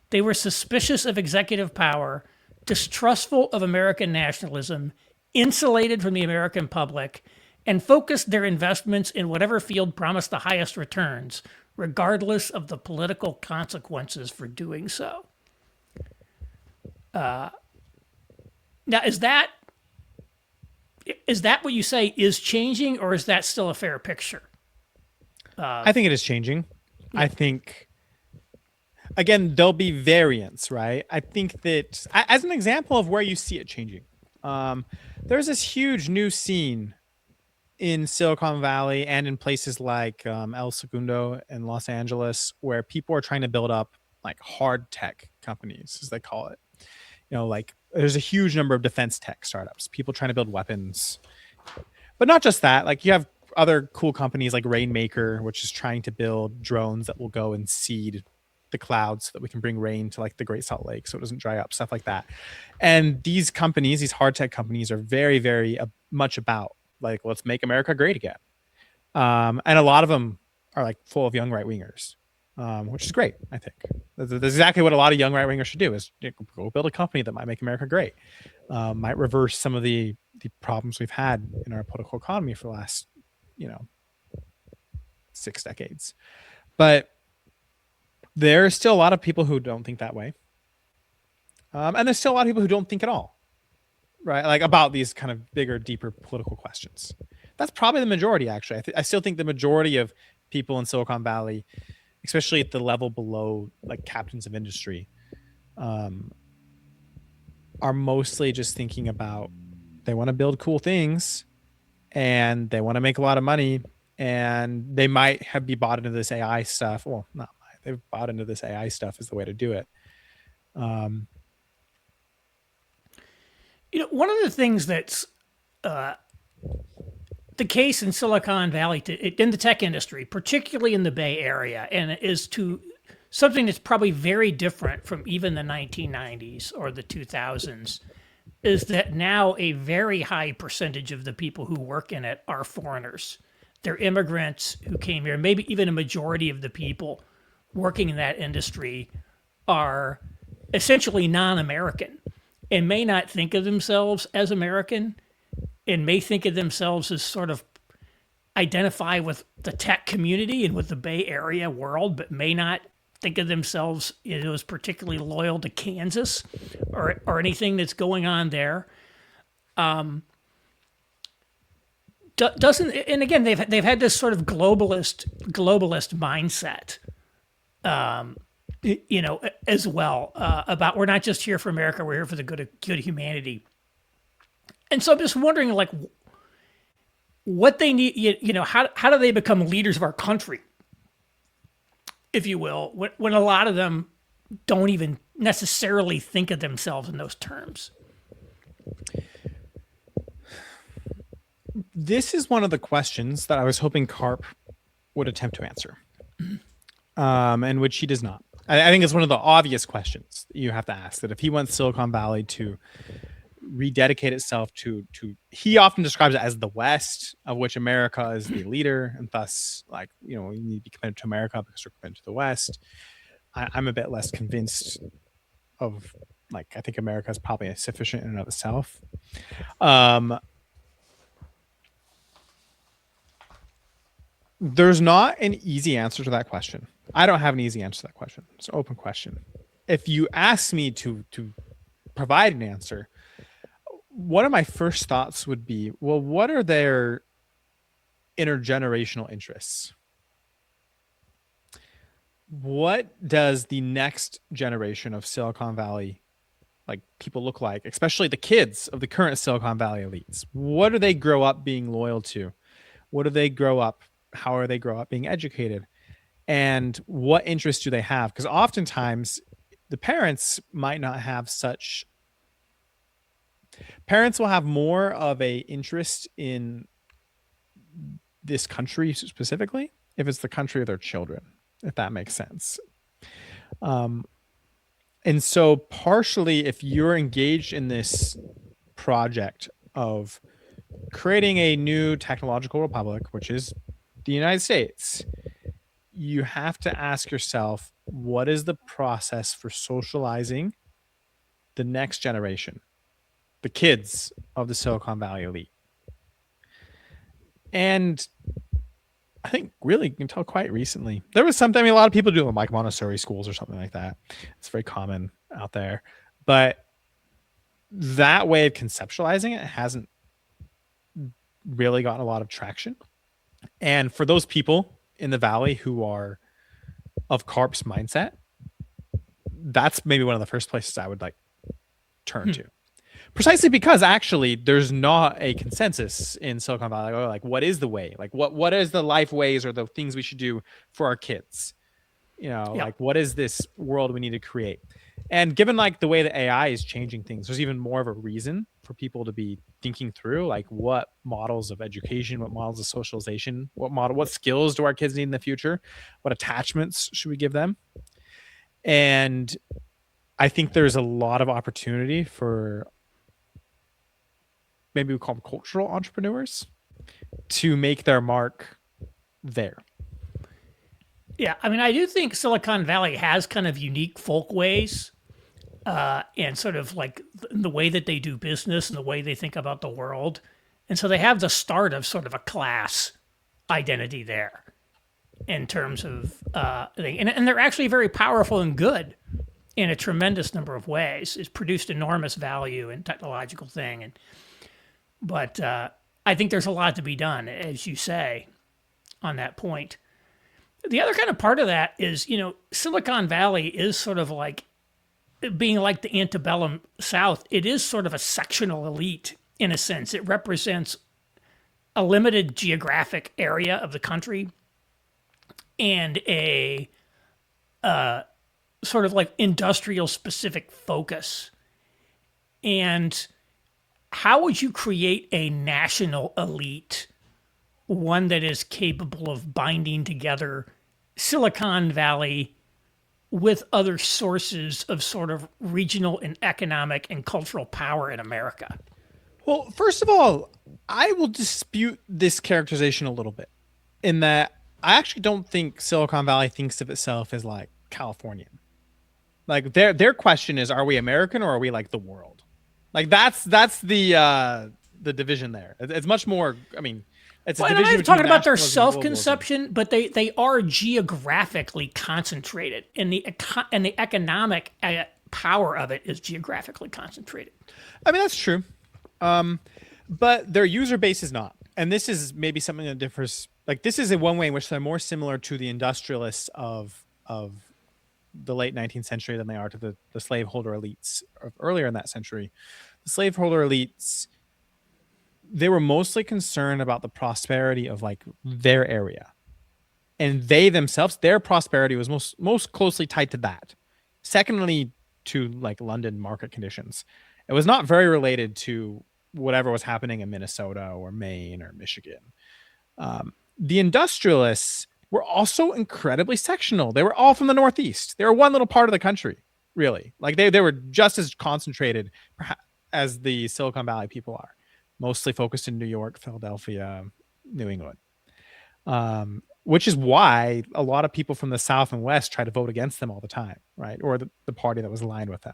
They were suspicious of executive power, distrustful of American nationalism, insulated from the American public, and focused their investments in whatever field promised the highest returns, regardless of the political consequences for doing so. Now, is that what you say is changing, or is that still a fair picture? I think it is changing. Yeah. I think, again, there'll be variants, right? I think that, as an example of where you see it changing, there's this huge new scene in Silicon Valley and in places like El Segundo in Los Angeles, where people are trying to build up like hard tech companies, as they call it. Like there's a huge number of defense tech startups, people trying to build weapons. But not just that, like you have other cool companies like Rainmaker, which is trying to build drones that will go and seed the clouds so that we can bring rain to like the Great Salt Lake so it doesn't dry up, stuff like that. And these companies, these hard tech companies, are very, very much about like, let's make America great again. And a lot of them are like full of young right wingers, which is great. I think that's exactly what a lot of young right wingers should do: is go build a company that might make America great, might reverse some of the problems we've had in our political economy for the last 6 decades. But there are still a lot of people who don't think that way, and there's still a lot of people who don't think at all, right? Like about these kind of bigger, deeper political questions. That's probably the majority, actually. I still think the majority of people in Silicon Valley, especially at the level below like captains of industry, are mostly just thinking about, they want to build cool things and they want to make a lot of money, and they might have be bought into this AI stuff. Well, not might. They've bought into this AI stuff is the way to do it. One of the things that's the case in Silicon Valley, in the tech industry, particularly in the Bay Area, and is to something that's probably very different from even the 1990s or the 2000s, is that now a very high percentage of the people who work in it are foreigners. They're immigrants who came here. Maybe even a majority of the people working in that industry are essentially non-American and may not think of themselves as American, and may think of themselves as sort of identify with the tech community and with the Bay Area world, but may not think of themselves as particularly loyal to Kansas or anything that's going on there. Doesn't, and again, they've had this sort of globalist mindset, as well, about we're not just here for America, we're here for the good of humanity. And so I'm just wondering, like, what they need, how do they become leaders of our country, if you will, when a lot of them don't even necessarily think of themselves in those terms? This is one of the questions that I was hoping Karp would attempt to answer, and which he does not. I think it's one of the obvious questions that you have to ask, that if he wants Silicon Valley to rededicate itself to he often describes it as the West, of which America is the leader, and thus, like, we need to be committed to America because we're committed to the West. I'm a bit less convinced of, like, I think America is probably sufficient in and of itself. There's not an easy answer to that question. I don't have an easy answer to that question. It's an open question. If you ask me to provide an answer, one of my first thoughts would be, well, what are their intergenerational interests? What does the next generation of Silicon Valley like people look like, especially the kids of the current Silicon Valley elites? What do they grow up being loyal to? What do they grow up? How are they grow up being educated? And what interests do they have? Because oftentimes the parents might not have such. Parents will have more of a interest in this country specifically if it's the country of their children, if that makes sense. And so partially, if you're engaged in this project of creating a new technological republic, which is the United States, you have to ask yourself, what is the process for socializing the next generation, the kids of the Silicon Valley elite? And I think really until quite recently, there was something, a lot of people do like Montessori schools or something like that. It's very common out there. But that way of conceptualizing it hasn't really gotten a lot of traction. And for those people in the Valley who are of Karp's mindset, that's maybe one of the first places I would like turn to. Precisely because actually there's not a consensus in Silicon Valley. Like, what is the way? Like, what is the life ways or the things we should do for our kids? Like, what is this world we need to create? And given like the way that AI is changing things, there's even more of a reason for people to be thinking through like what models of education, what models of socialization, what skills do our kids need in the future? What attachments should we give them? And I think there's a lot of opportunity for, maybe we call them cultural entrepreneurs, to make their mark there. Yeah, I mean, I do think Silicon Valley has kind of unique folkways, and sort of like the way that they do business and the way they think about the world. And so they have the start of sort of a class identity there in terms of, and they're actually very powerful and good in a tremendous number of ways. It's produced enormous value and technological thing. But I think there's a lot to be done, as you say, on that point. The other kind of part of that is, Silicon Valley is sort of like being like the antebellum South. It is sort of a sectional elite in a sense. It represents a limited geographic area of the country and a sort of like industrial specific focus. And how would you create a national elite, one that is capable of binding together Silicon Valley with other sources of sort of regional and economic and cultural power in America? Well, first of all, I will dispute this characterization a little bit in that I actually don't think Silicon Valley thinks of itself as like Californian. Like their question is, are we American or are we like the world? Like that's the division there. It's much more, I mean, it's a division. I'm not talking about their self-conception, but they are geographically concentrated, and the economic power of it is geographically concentrated. I mean, that's true. But their user base is not. And this is maybe something that differs. Like, this is a one way in which they're more similar to the industrialists of the late 19th century than they are to the slaveholder elites of earlier in that century. The slaveholder elites, they were mostly concerned about the prosperity of like their area. And they themselves, their prosperity was most closely tied to that. Secondly, to like London market conditions. It was not very related to whatever was happening in Minnesota or Maine or Michigan. The industrialists were also incredibly sectional. They were all from the Northeast. They were one little part of the country, really. Like they were just as concentrated as the Silicon Valley people are, mostly focused in New York, Philadelphia, New England. Which is why a lot of people from the South and West try to vote against them all the time, right? Or the party that was aligned with them.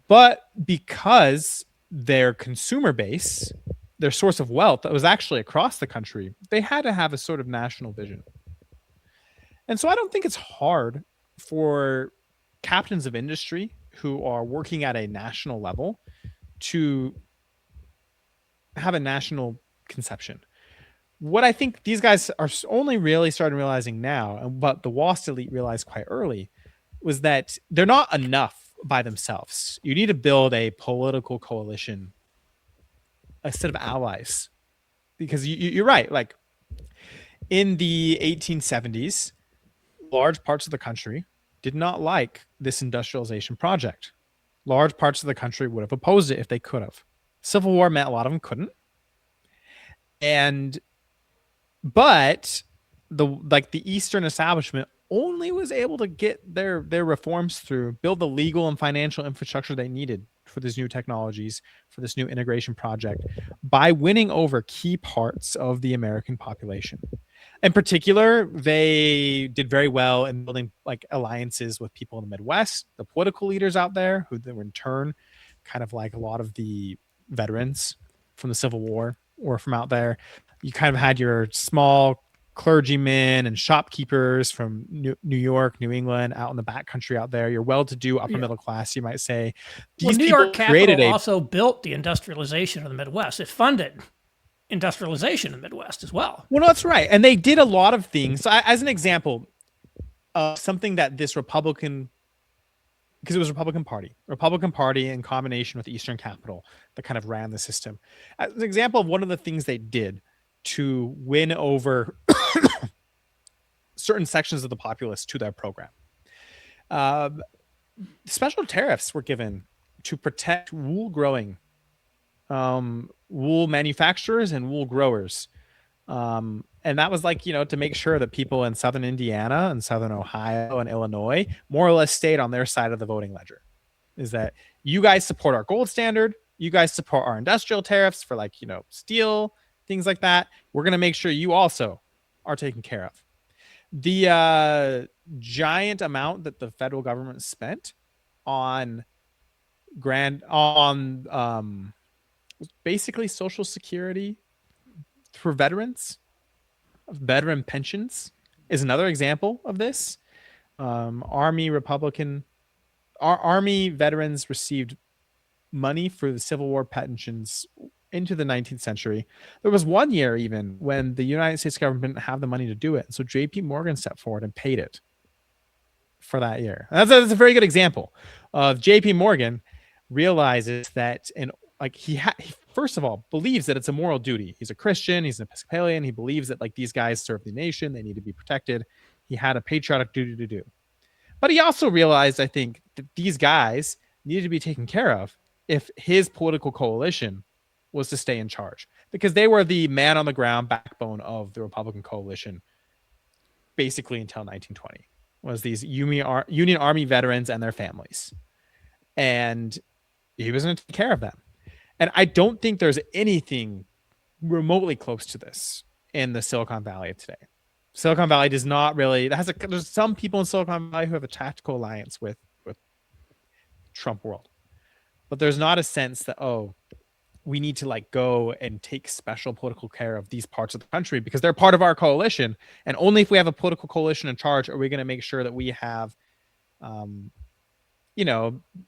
But because their consumer base, their source of wealth that was actually across the country, they had to have a sort of national vision. And so I don't think it's hard for captains of industry who are working at a national level to have a national conception. What I think these guys are only really starting realizing now, and what the WASP elite realized quite early, was that they're not enough by themselves. You need to build a political coalition, a set of allies, because you're right. Like in the 1870s, large parts of the country did not like this industrialization project. Large parts of the country would have opposed it if they could have. Civil War meant a lot of them couldn't. But the Eastern establishment only was able to get their reforms through, build the legal and financial infrastructure they needed for these new technologies, for this new integration project, by winning over key parts of the American population. In particular, they did very well in building like alliances with people in the Midwest, the political leaders out there, who were in turn kind of like a lot of the veterans from the Civil War or from out there. You kind of had your small clergymen and shopkeepers from New York, New England, out in the backcountry out there. Your well-to-do upper middle class, you might say. These New York Capital also built the industrialization of the Midwest. It funded industrialization in the Midwest as well. Well, no, that's right. And they did a lot of things. So as an example of something that this Republican because it was Republican Party in combination with Eastern Capital that kind of ran the system. As an example of one of the things they did to win over certain sections of the populace to their program, special tariffs were given to protect wool growing, wool manufacturers and wool growers. And that was like, to make sure that people in Southern Indiana and Southern Ohio and Illinois more or less stayed on their side of the voting ledger. Is that you guys support our gold standard, you guys support our industrial tariffs for like, steel, things like that. We're going to make sure you also are taken care of. The giant amount that the federal government spent on basically Social Security for veterans, veteran pensions, is another example of this. Army veterans received money for the Civil War pensions into the 19th century. There was one year even when the United States government didn't have the money to do it. So JP Morgan stepped forward and paid it for that year. That's a very good example of JP Morgan realizes that he first of all believes that it's a moral duty. He's a Christian, he's an Episcopalian, he believes that like these guys serve the nation, they need to be protected. He had a patriotic duty to do. But he also realized, I think, that these guys needed to be taken care of if his political coalition was to stay in charge, because they were the man on the ground backbone of the Republican coalition basically until 1920, was these Union Army veterans and their families. And he was going to take care of them. And I don't think there's anything remotely close to this in the Silicon Valley of today. Silicon Valley does not really, there's some people in Silicon Valley who have a tactical alliance with Trump world, but there's not a sense that, we need to like go and take special political care of these parts of the country because they're part of our coalition. And only if we have a political coalition in charge are we going to make sure that we have,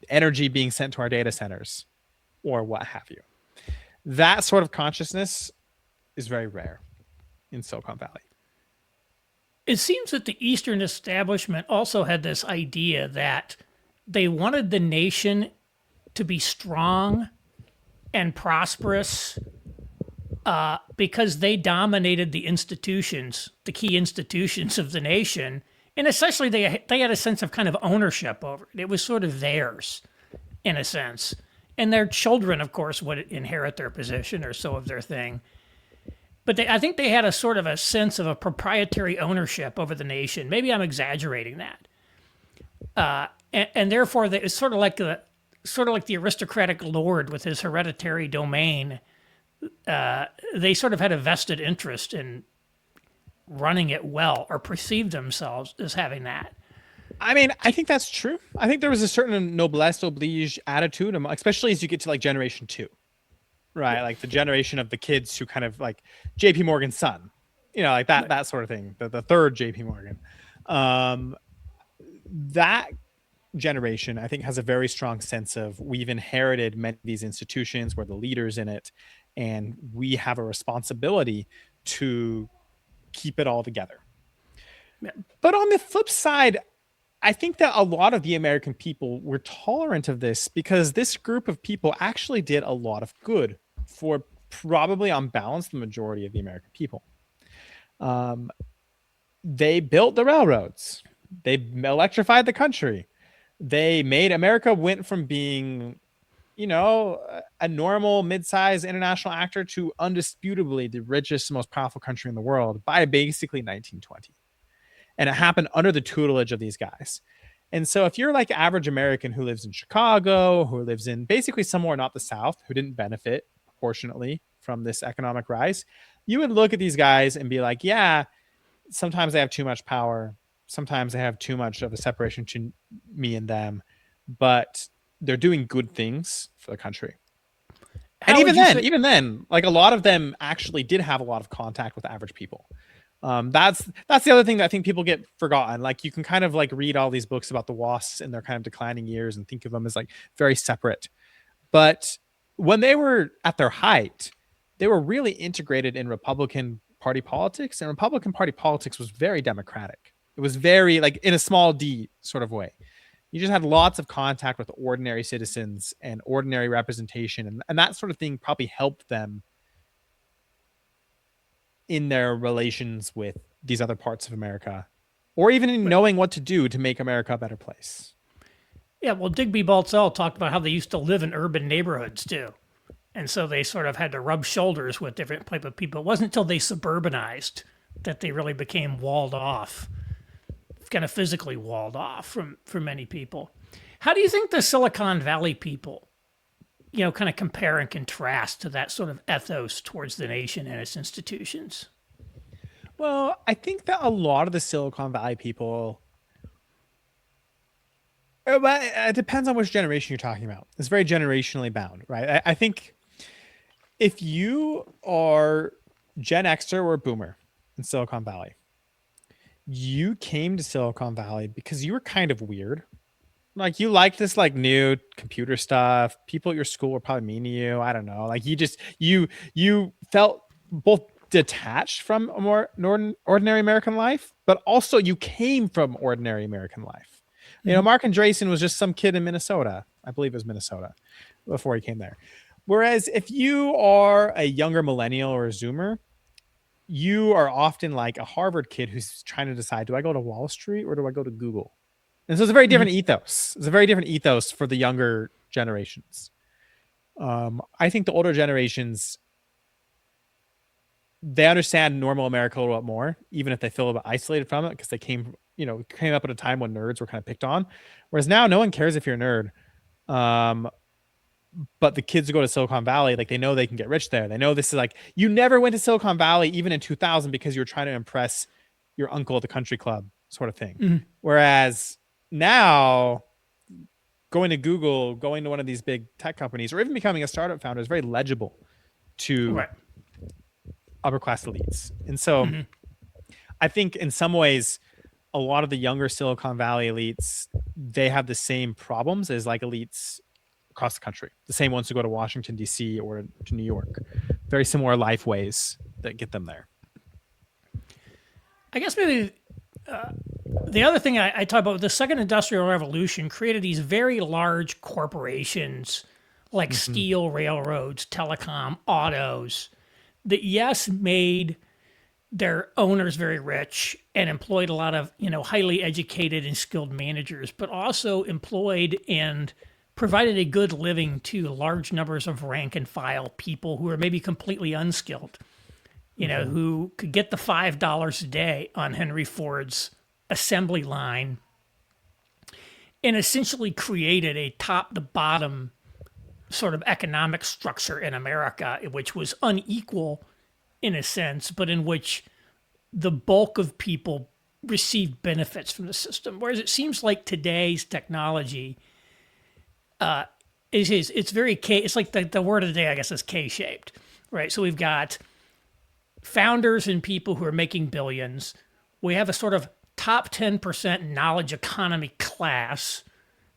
energy being sent to our data centers or what have you. That sort of consciousness is very rare in Silicon Valley. It seems that the Eastern establishment also had this idea that they wanted the nation to be strong and prosperous because they dominated the institutions, the key institutions of the nation. And essentially they had a sense of kind of ownership over it. It was sort of theirs in a sense. And their children, of course, would inherit their position or so of their thing. But I think they had a sort of a sense of a proprietary ownership over the nation. Maybe I'm exaggerating that. And therefore, it's sort of like the aristocratic lord with his hereditary domain. They sort of had a vested interest in running it well, or perceived themselves as having that. I mean, I think that's true. I think there was a certain noblesse oblige attitude, especially as you get to like generation 2, right? Like the generation of the kids who kind of like JP Morgan's son, like that sort of thing. The third JP Morgan. That generation, I think, has a very strong sense of we've inherited many of these institutions, we're the leaders in it, and we have a responsibility to keep it all together. Yeah. But on the flip side, I think that a lot of the American people were tolerant of this because this group of people actually did a lot of good for probably on balance the majority of the American people. They built the railroads. They electrified the country. They made America went from being, a normal mid-sized international actor to undisputably the richest, most powerful country in the world by basically 1920. And it happened under the tutelage of these guys. And so if you're like average American who lives in Chicago, who lives in basically somewhere not the South, who didn't benefit proportionately from this economic rise, you would look at these guys and be like, yeah, sometimes they have too much power. Sometimes they have too much of a separation to me and them, but they're doing good things for the country. And even then, like a lot of them actually did have a lot of contact with average people. That's the other thing that I think people get forgotten. Like you can kind of like read all these books about the WASPs in their kind of declining years and think of them as like very separate. But when they were at their height, they were really integrated in Republican Party politics, and Republican Party politics was very democratic. It was very like in a small d sort of way. You just had lots of contact with ordinary citizens and ordinary representation, and that sort of thing probably helped them in their relations with these other parts of America, or even in knowing what to do to make America a better place. Yeah, well, Digby Baltzell talked about how they used to live in urban neighborhoods too. And so they sort of had to rub shoulders with different type of people. It wasn't until they suburbanized that they really became walled off, kind of physically walled off from many people. How do you think the Silicon Valley people, kind of compare and contrast to that sort of ethos towards the nation and its institutions? Well, I think that a lot of the Silicon Valley people, it depends on which generation you're talking about. It's very generationally bound, right? I think if you are Gen Xer or Boomer in Silicon Valley, you came to Silicon Valley because you were kind of weird. Like you liked this like new computer stuff. People at your school were probably mean to you. I don't know. Like you felt both detached from a more ordinary American life, but also you came from ordinary American life. You know, Mark Andreessen was just some kid in Minnesota. I believe it was Minnesota before he came there. Whereas if you are a younger millennial or a Zoomer, you are often like a Harvard kid who's trying to decide, do I go to Wall Street or do I go to Google? And so it's a very different ethos. It's a very different ethos for the younger generations. I think the older generations, they understand normal America a little bit more, even if they feel a bit isolated from it, because they came up at a time when nerds were kind of picked on. Whereas now no one cares if you're a nerd. But the kids who go to Silicon Valley, like they know they can get rich there. They know this is like, you never went to Silicon Valley even in 2000 because you were trying to impress your uncle at the country club sort of thing. Whereas now going to Google, going to one of these big tech companies, or even becoming a startup founder is very legible to upper class elites. And so I think in some ways, a lot of the younger Silicon Valley elites, they have the same problems as like elites across the country, the same ones who go to Washington, D.C. or to New York. Very similar life ways that get them there. I guess maybe the other thing I talk about, the second industrial revolution created these very large corporations like steel, railroads, telecom, autos, that yes, made their owners very rich and employed a lot of, highly educated and skilled managers, but also employed and provided a good living to large numbers of rank and file people who are maybe completely unskilled, who could get the $5 a day on Henry Ford's assembly line and essentially created a top to bottom sort of economic structure in America, which was unequal in a sense, but in which the bulk of people received benefits from the system. Whereas it seems like today's technology it's very it's like the word of the day, I guess, is K-shaped, right? So we've got founders and people who are making billions. We have a sort of top 10% knowledge economy class,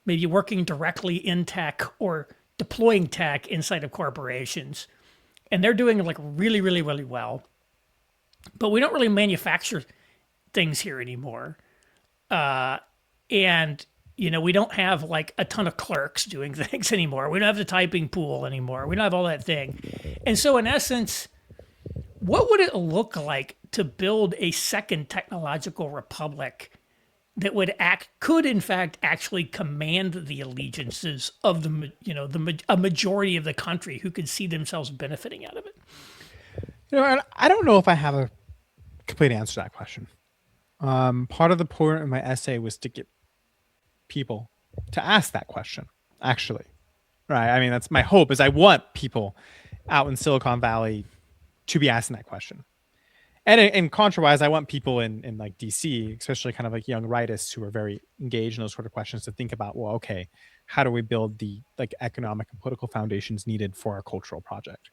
maybe working directly in tech or deploying tech inside of corporations. And they're doing like really, really, really well. But we don't really manufacture things here anymore. And we don't have like a ton of clerks doing things anymore. We don't have the typing pool anymore. We don't have all that thing. And so in essence, what would it look like to build a second technological republic that could in fact actually command the allegiances of a majority of the country who could see themselves benefiting out of it? I don't know if I have a complete answer to that question. Part of the point of my essay was to get people to ask that question, actually. Right? I mean, that's my hope, is I want people out in Silicon Valley to be asking that question. And in contrawise, I want people in like DC, especially kind of like young rightists who are very engaged in those sort of questions, to think about, well, okay, how do we build the like economic and political foundations needed for our cultural project?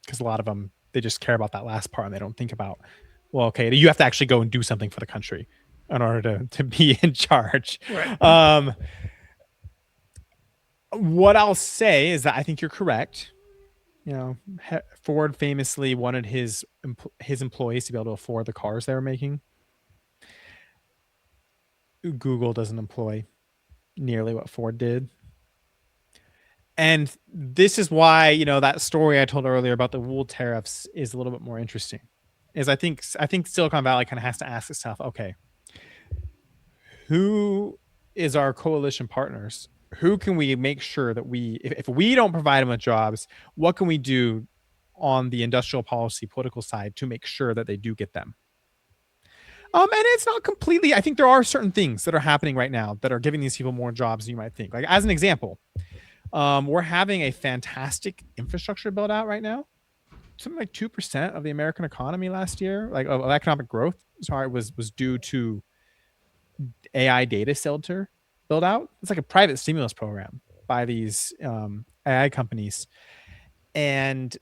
Because a lot of them, they just care about that last part and they don't think about, well, okay, you have to actually go and do something for the country in order to be in charge. Right. What I'll say is that I think you're correct. Ford famously wanted his employees to be able to afford the cars they were making. Google doesn't employ nearly what Ford did. And this is why, that story I told earlier about the wool tariffs is a little bit more interesting. Is I think Silicon Valley kind of has to ask itself, okay, who is our coalition partners? Who can we make sure that if we don't provide them with jobs, what can we do on the industrial policy political side to make sure that they do get them? And it's not completely, I think there are certain things that are happening right now that are giving these people more jobs than you might think. Like, as an example, we're having a fantastic infrastructure build out right now. Something like 2% of the American economy last year, like of economic growth, was due to AI data center build out. It's like a private stimulus program by these AI companies. And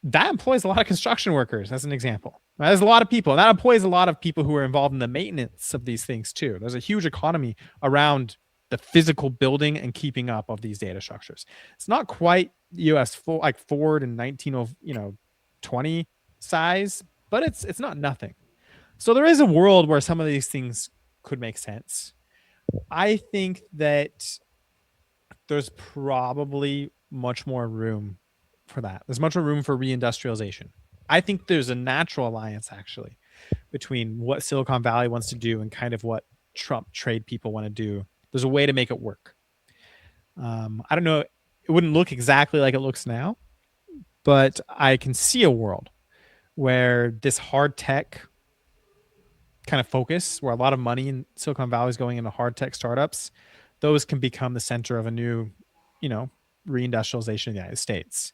that employs a lot of construction workers, as an example. There's a lot of people, and that employs a lot of people who are involved in the maintenance of these things too. There's a huge economy around the physical building and keeping up of these data structures. It's not quite US like Ford in 1920 size, but it's not nothing. So there is a world where some of these things could make sense. I think that there's probably much more room for that. There's much more room for reindustrialization. I think there's a natural alliance actually between what Silicon Valley wants to do and kind of what Trump trade people want to do. There's a way to make it work. I don't know. It wouldn't look exactly like it looks now, but I can see a world where this hard tech kind of focus, where a lot of money in Silicon Valley is going into hard tech startups, those can become the center of a new, reindustrialization in the United States.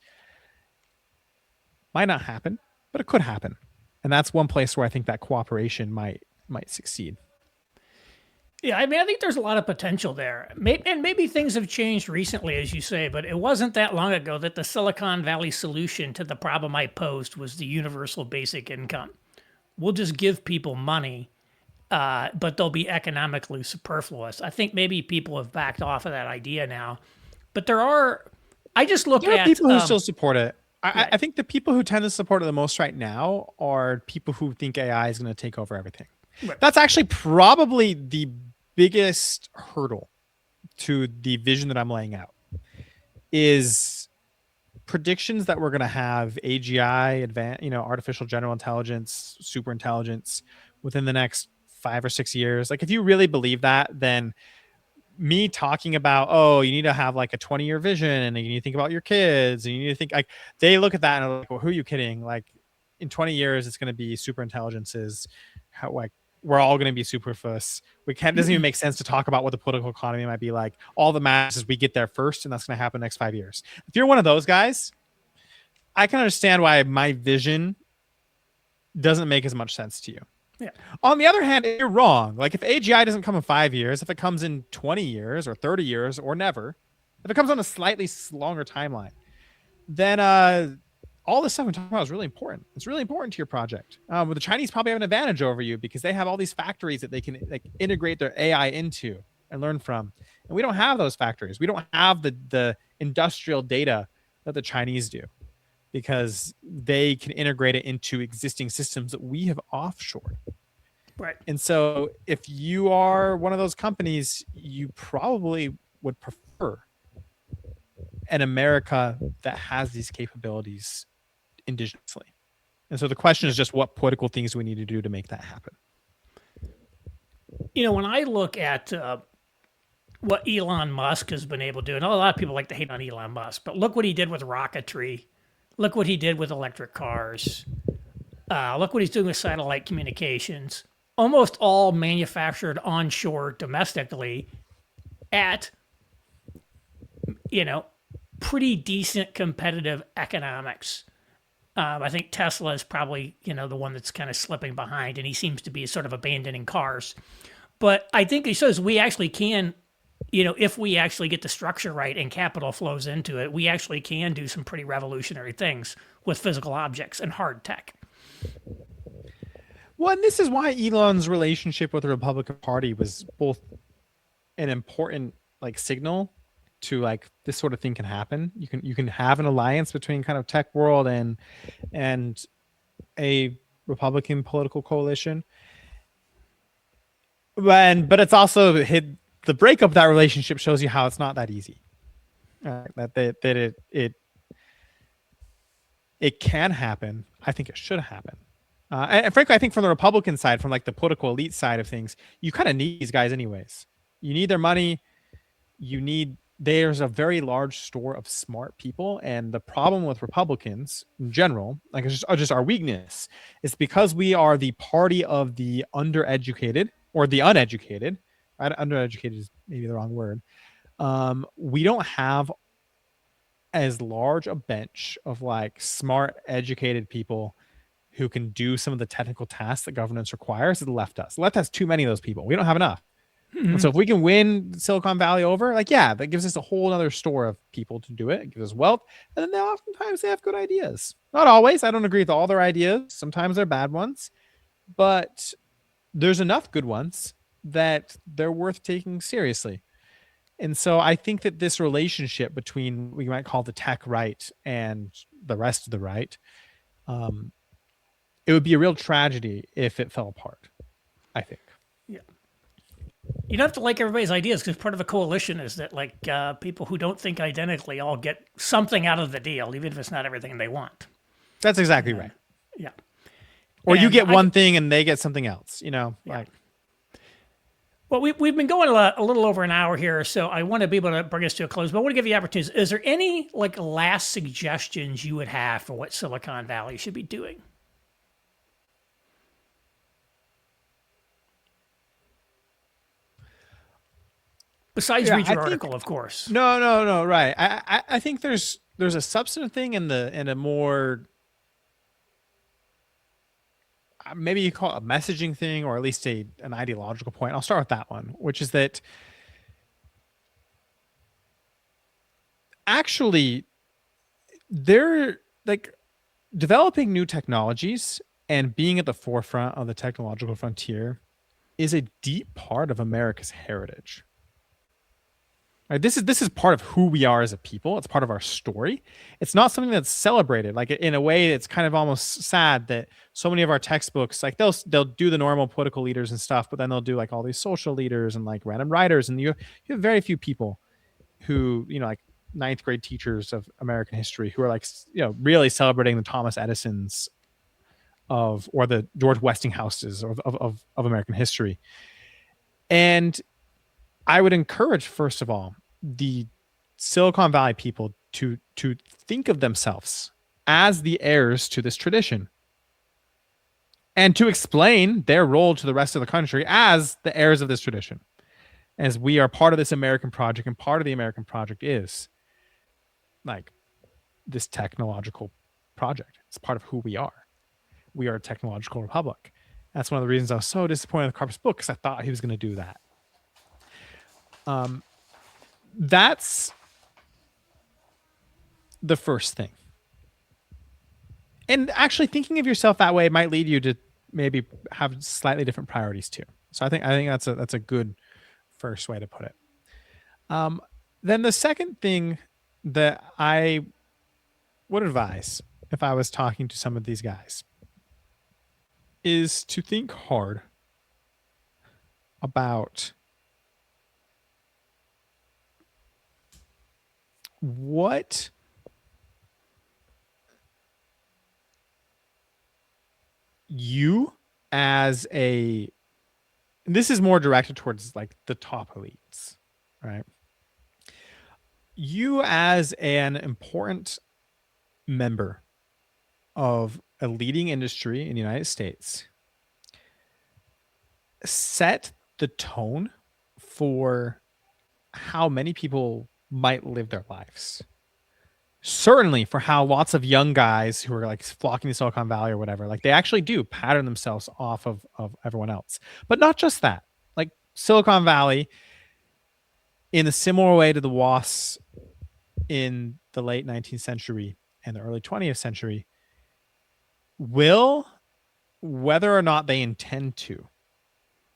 Might not happen, but it could happen. And that's one place where I think that cooperation might succeed. Yeah, I mean, I think there's a lot of potential there. And maybe things have changed recently, as you say, but it wasn't that long ago that the Silicon Valley solution to the problem I posed was the universal basic income. We'll just give people money, but they'll be economically superfluous. I think maybe people have backed off of that idea now. But I just look there at people who still support it. I think the people who tend to support it the most right now are people who think AI is going to take over everything. Right. That's actually probably the biggest hurdle to the vision that I'm laying out is predictions that we're going to have AGI, artificial general intelligence, super intelligence within the next 5 or 6 years. Like, if you really believe that, then me talking about, oh, you need to have like a 20-year vision and you need to think about your kids and you need to think, like, they look at that and are like, well, who are you kidding? Like, in 20 years, it's going to be super intelligences. We're all going to be superfluous. Doesn't even make sense to talk about what the political economy might be like. All that matters is we get there first, and that's going to happen in the next 5 years. If you're one of those guys, I can understand why my vision doesn't make as much sense to you. Yeah. On the other hand, you're wrong. Like, if AGI doesn't come in 5 years, if it comes in 20 years or 30 years or never, if it comes on a slightly longer timeline, then all this stuff I'm talking about is really important. It's really important to your project. The Chinese probably have an advantage over you because they have all these factories that they can integrate their AI into and learn from. And we don't have those factories. We don't have the industrial data that the Chinese do because they can integrate it into existing systems that we have offshored. Right. And so if you are one of those companies, you probably would prefer an America that has these capabilities indigenously. And so the question is just, what political things do we need to do to make that happen? When I look at what Elon Musk has been able to do, and a lot of people like to hate on Elon Musk, but look what he did with rocketry. Look what he did with electric cars. Look what he's doing with satellite communications. Almost all manufactured onshore domestically at, pretty decent competitive economics. I think Tesla is probably, the one that's kind of slipping behind, and he seems to be sort of abandoning cars. But I think he says we actually can, if we actually get the structure right and capital flows into it, we actually can do some pretty revolutionary things with physical objects and hard tech. Well, and this is why Elon's relationship with the Republican Party was both an important signal to this sort of thing can happen. You can have an alliance between kind of tech world and a Republican political coalition. But it's also the breakup of that relationship shows you how it's not that easy. That it can happen. I think it should happen. And frankly, I think from the Republican side, from like the political elite side of things, you kind of need these guys anyways. You need their money. There's a very large store of smart people. And the problem with Republicans in general, like it's just our weakness, is because we are the party of the undereducated or the uneducated. Right? Undereducated is maybe the wrong word. We don't have as large a bench of like smart, educated people who can do some of the technical tasks that governance requires. The left does. The left has too many of those people. We don't have enough. And so if we can win Silicon Valley over, like, yeah, that gives us a whole other store of people to do it. It gives us wealth. And then oftentimes they have good ideas. Not always. I don't agree with all their ideas. Sometimes they're bad ones. But there's enough good ones that they're worth taking seriously. And so I think that this relationship between we might call the tech right and the rest of the right, it would be a real tragedy if it fell apart, I think. Yeah. You don't have to like everybody's ideas because part of a coalition is that like people who don't think identically all get something out of the deal, even if it's not everything they want. That's exactly right. Yeah. Or you get one thing and they get something else, like. Well, we've been going a little over an hour here, so I want to be able to bring us to a close. But I want to give you opportunities. Is there any like last suggestions you would have for what Silicon Valley should be doing? Besides read your article, of course. No. Right. I think there's a substantive thing and a more, maybe you call it a messaging thing, or at least an ideological point. I'll start with that one, which is that actually they're like developing new technologies and being at the forefront of the technological frontier is a deep part of America's heritage. Right? This is part of who we are as a people. It's part of our story. It's not something that's celebrated. Like in a way, it's kind of almost sad that so many of our textbooks, like they'll do the normal political leaders and stuff, but then they'll do like all these social leaders and like random writers, and you have very few people who like ninth grade teachers of American history who are like really celebrating the Thomas Edisons or the George Westinghouses of American history. And I would encourage, first of all, the Silicon Valley people to think of themselves as the heirs to this tradition and to explain their role to the rest of the country as the heirs of this tradition, as we are part of this American project, and part of the American project is like this technological project. It's part of who we are. We are a technological republic. That's one of the reasons I was so disappointed with Karp's book, because I thought he was going to do that. That's the first thing. And actually thinking of yourself that way might lead you to maybe have slightly different priorities too. So I think that's a good first way to put it. Then the second thing that I would advise if I was talking to some of these guys is to think hard about what you as this is more directed towards like the top elites, right? You as an important member of a leading industry in the United States set the tone for how many people might live their lives. Certainly for how lots of young guys who are like flocking to Silicon Valley or whatever, like they actually do pattern themselves off of everyone else. But not just that. Like Silicon Valley, in a similar way to the WASP in the late 19th century and the early 20th century, will, whether or not they intend to,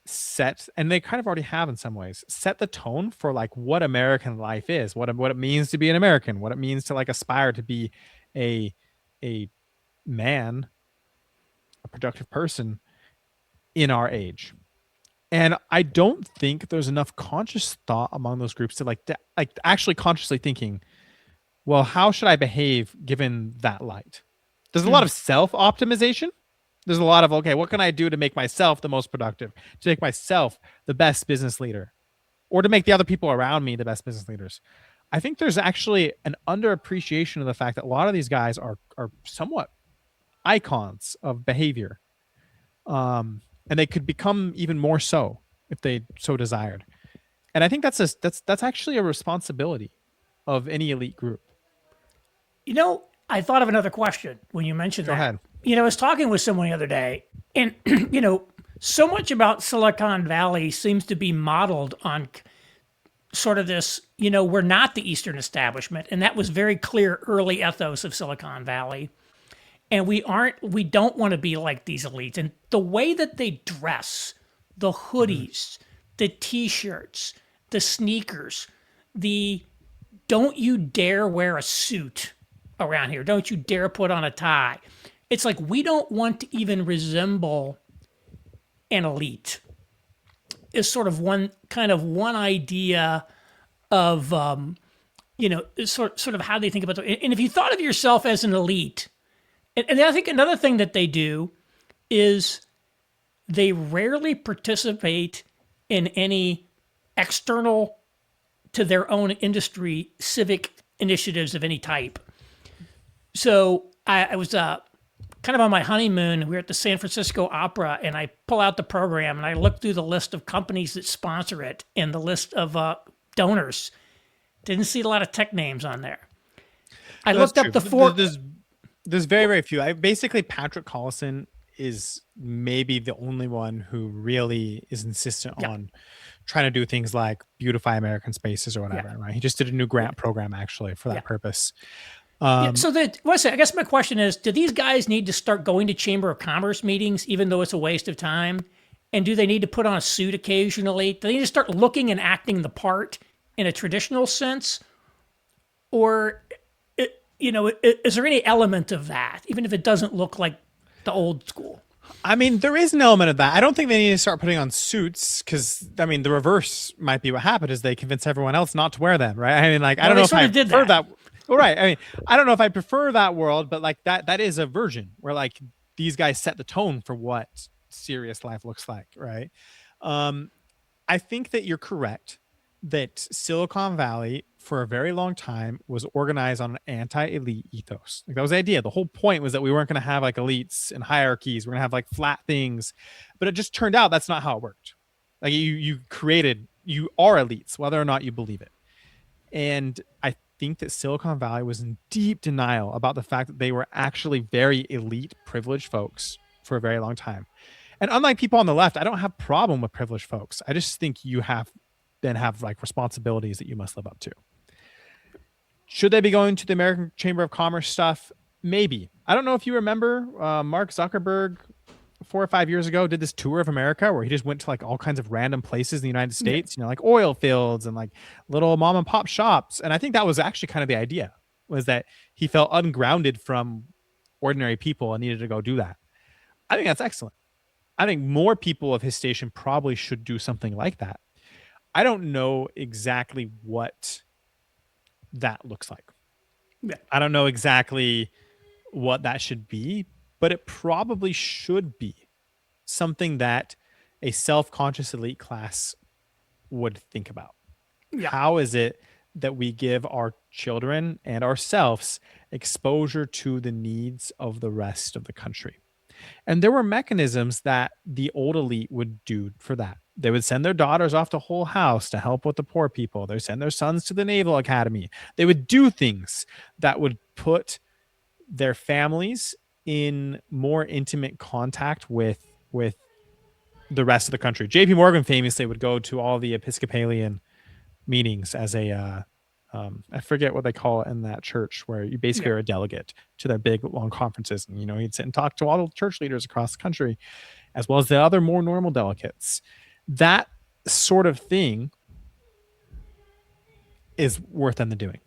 set, and they kind of already have in some ways, set the tone for like what American life is, what it means to be an American, what it means to like aspire to be a man, a productive person in our age. And I don't think there's enough conscious thought among those groups to like actually consciously thinking, well, how should I behave given that light? There's a lot of self-optimization. There's a lot of, okay, what can I do to make myself the most productive, to make myself the best business leader, or to make the other people around me the best business leaders? I think there's actually an underappreciation of the fact that a lot of these guys are somewhat icons of behavior. And they could become even more so if they so desired. And I think that's actually a responsibility of any elite group. You know, I thought of another question when you mentioned Go that. ahead. You know, I was talking with someone the other day, and you know, so much about Silicon Valley seems to be modeled on sort of this, you know, we're not the Eastern establishment, and that was very clear early ethos of Silicon Valley. And we don't want to be like these elites. And the way that they dress, the hoodies, the t-shirts, the sneakers, the don't you dare wear a suit around here. Don't you dare put on a tie. It's like we don't want to even resemble an elite. Is sort of one idea of you know, sort of how they think about it. And if you thought of yourself as an elite, and I think another thing that they do is they rarely participate in any external to their own industry civic initiatives of any type. So I was kind of on my honeymoon. We were at the San Francisco Opera, and I pull out the program and I look through the list of companies that sponsor it and the list of donors. Didn't see a lot of tech names on there. I looked up the four. There's very, very few. Basically, Patrick Collison is maybe the only one who really is insistent on trying to do things like beautify American spaces or whatever. Right? He just did a new grant program actually for that purpose. So I guess my question is, do these guys need to start going to Chamber of Commerce meetings, even though it's a waste of time? And do they need to put on a suit occasionally? Do they need to start looking and acting the part in a traditional sense? Or, you know, is there any element of that, even if it doesn't look like the old school? I mean, there is an element of that. I don't think they need to start putting on suits because, I mean, the reverse might be what happened is they convince everyone else not to wear them, right? I mean, like, I don't know if I prefer that. Well, right. I mean, I don't know if I prefer that world, but like that is a version where like these guys set the tone for what serious life looks like, right? I think that you're correct that Silicon Valley for a very long time was organized on an anti-elite ethos. Like that was the idea. The whole point was that we weren't going to have like elites and hierarchies. We're going to have like flat things, but it just turned out that's not how it worked. Like you are elites, whether or not you believe it. And I think that Silicon Valley was in deep denial about the fact that they were actually very elite, privileged folks for a very long time. And unlike people on the left, I don't have a problem with privileged folks. I just think you have like responsibilities that you must live up to. Should they be going to the American Chamber of Commerce stuff? Maybe. I don't know if you remember Mark Zuckerberg 4 or 5 years ago did this tour of America where he just went to like all kinds of random places in the United States, you know, like oil fields and like little mom and pop shops. And I think that was actually kind of the idea, was that he felt ungrounded from ordinary people and needed to go do that. I think that's excellent. I think more people of his station probably should do something like that. I don't know exactly what that looks like. I don't know exactly what that should be, but it probably should be something that a self-conscious elite class would think about. How is it that we give our children and ourselves exposure to the needs of the rest of the country? And there were mechanisms that the old elite would do for that. They would send their daughters off to Whole House to help with the poor people. They'd send their sons to the Naval Academy. They would do things that would put their families in more intimate contact with the rest of the country. JP Morgan famously would go to all the Episcopalian meetings as a I forget what they call it in that church, where you basically are a delegate to their big long conferences. And, you know, he'd sit and talk to all the church leaders across the country, as well as the other more normal delegates. That sort of thing is worth them the doing.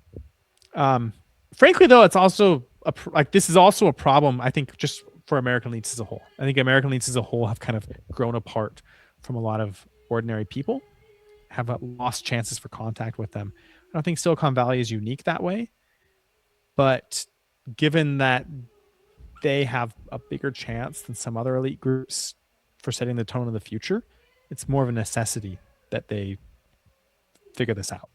Frankly, though, it's also this is also a problem, I think, just for American elites as a whole. I think American elites as a whole have kind of grown apart from a lot of ordinary people, have lost chances for contact with them. I don't think Silicon Valley is unique that way, but given that they have a bigger chance than some other elite groups for setting the tone of the future, it's more of a necessity that they figure this out.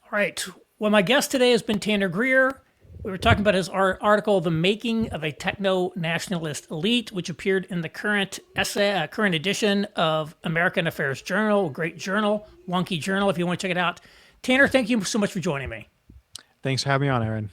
All right. Well, my guest today has been Tanner Greer. We were talking about his article, The Making of a Techno-Nationalist Elite, which appeared in the current edition of American Affairs Journal, a great journal, wonky journal, if you want to check it out. Tanner, thank you so much for joining me. Thanks for having me on, Aaron.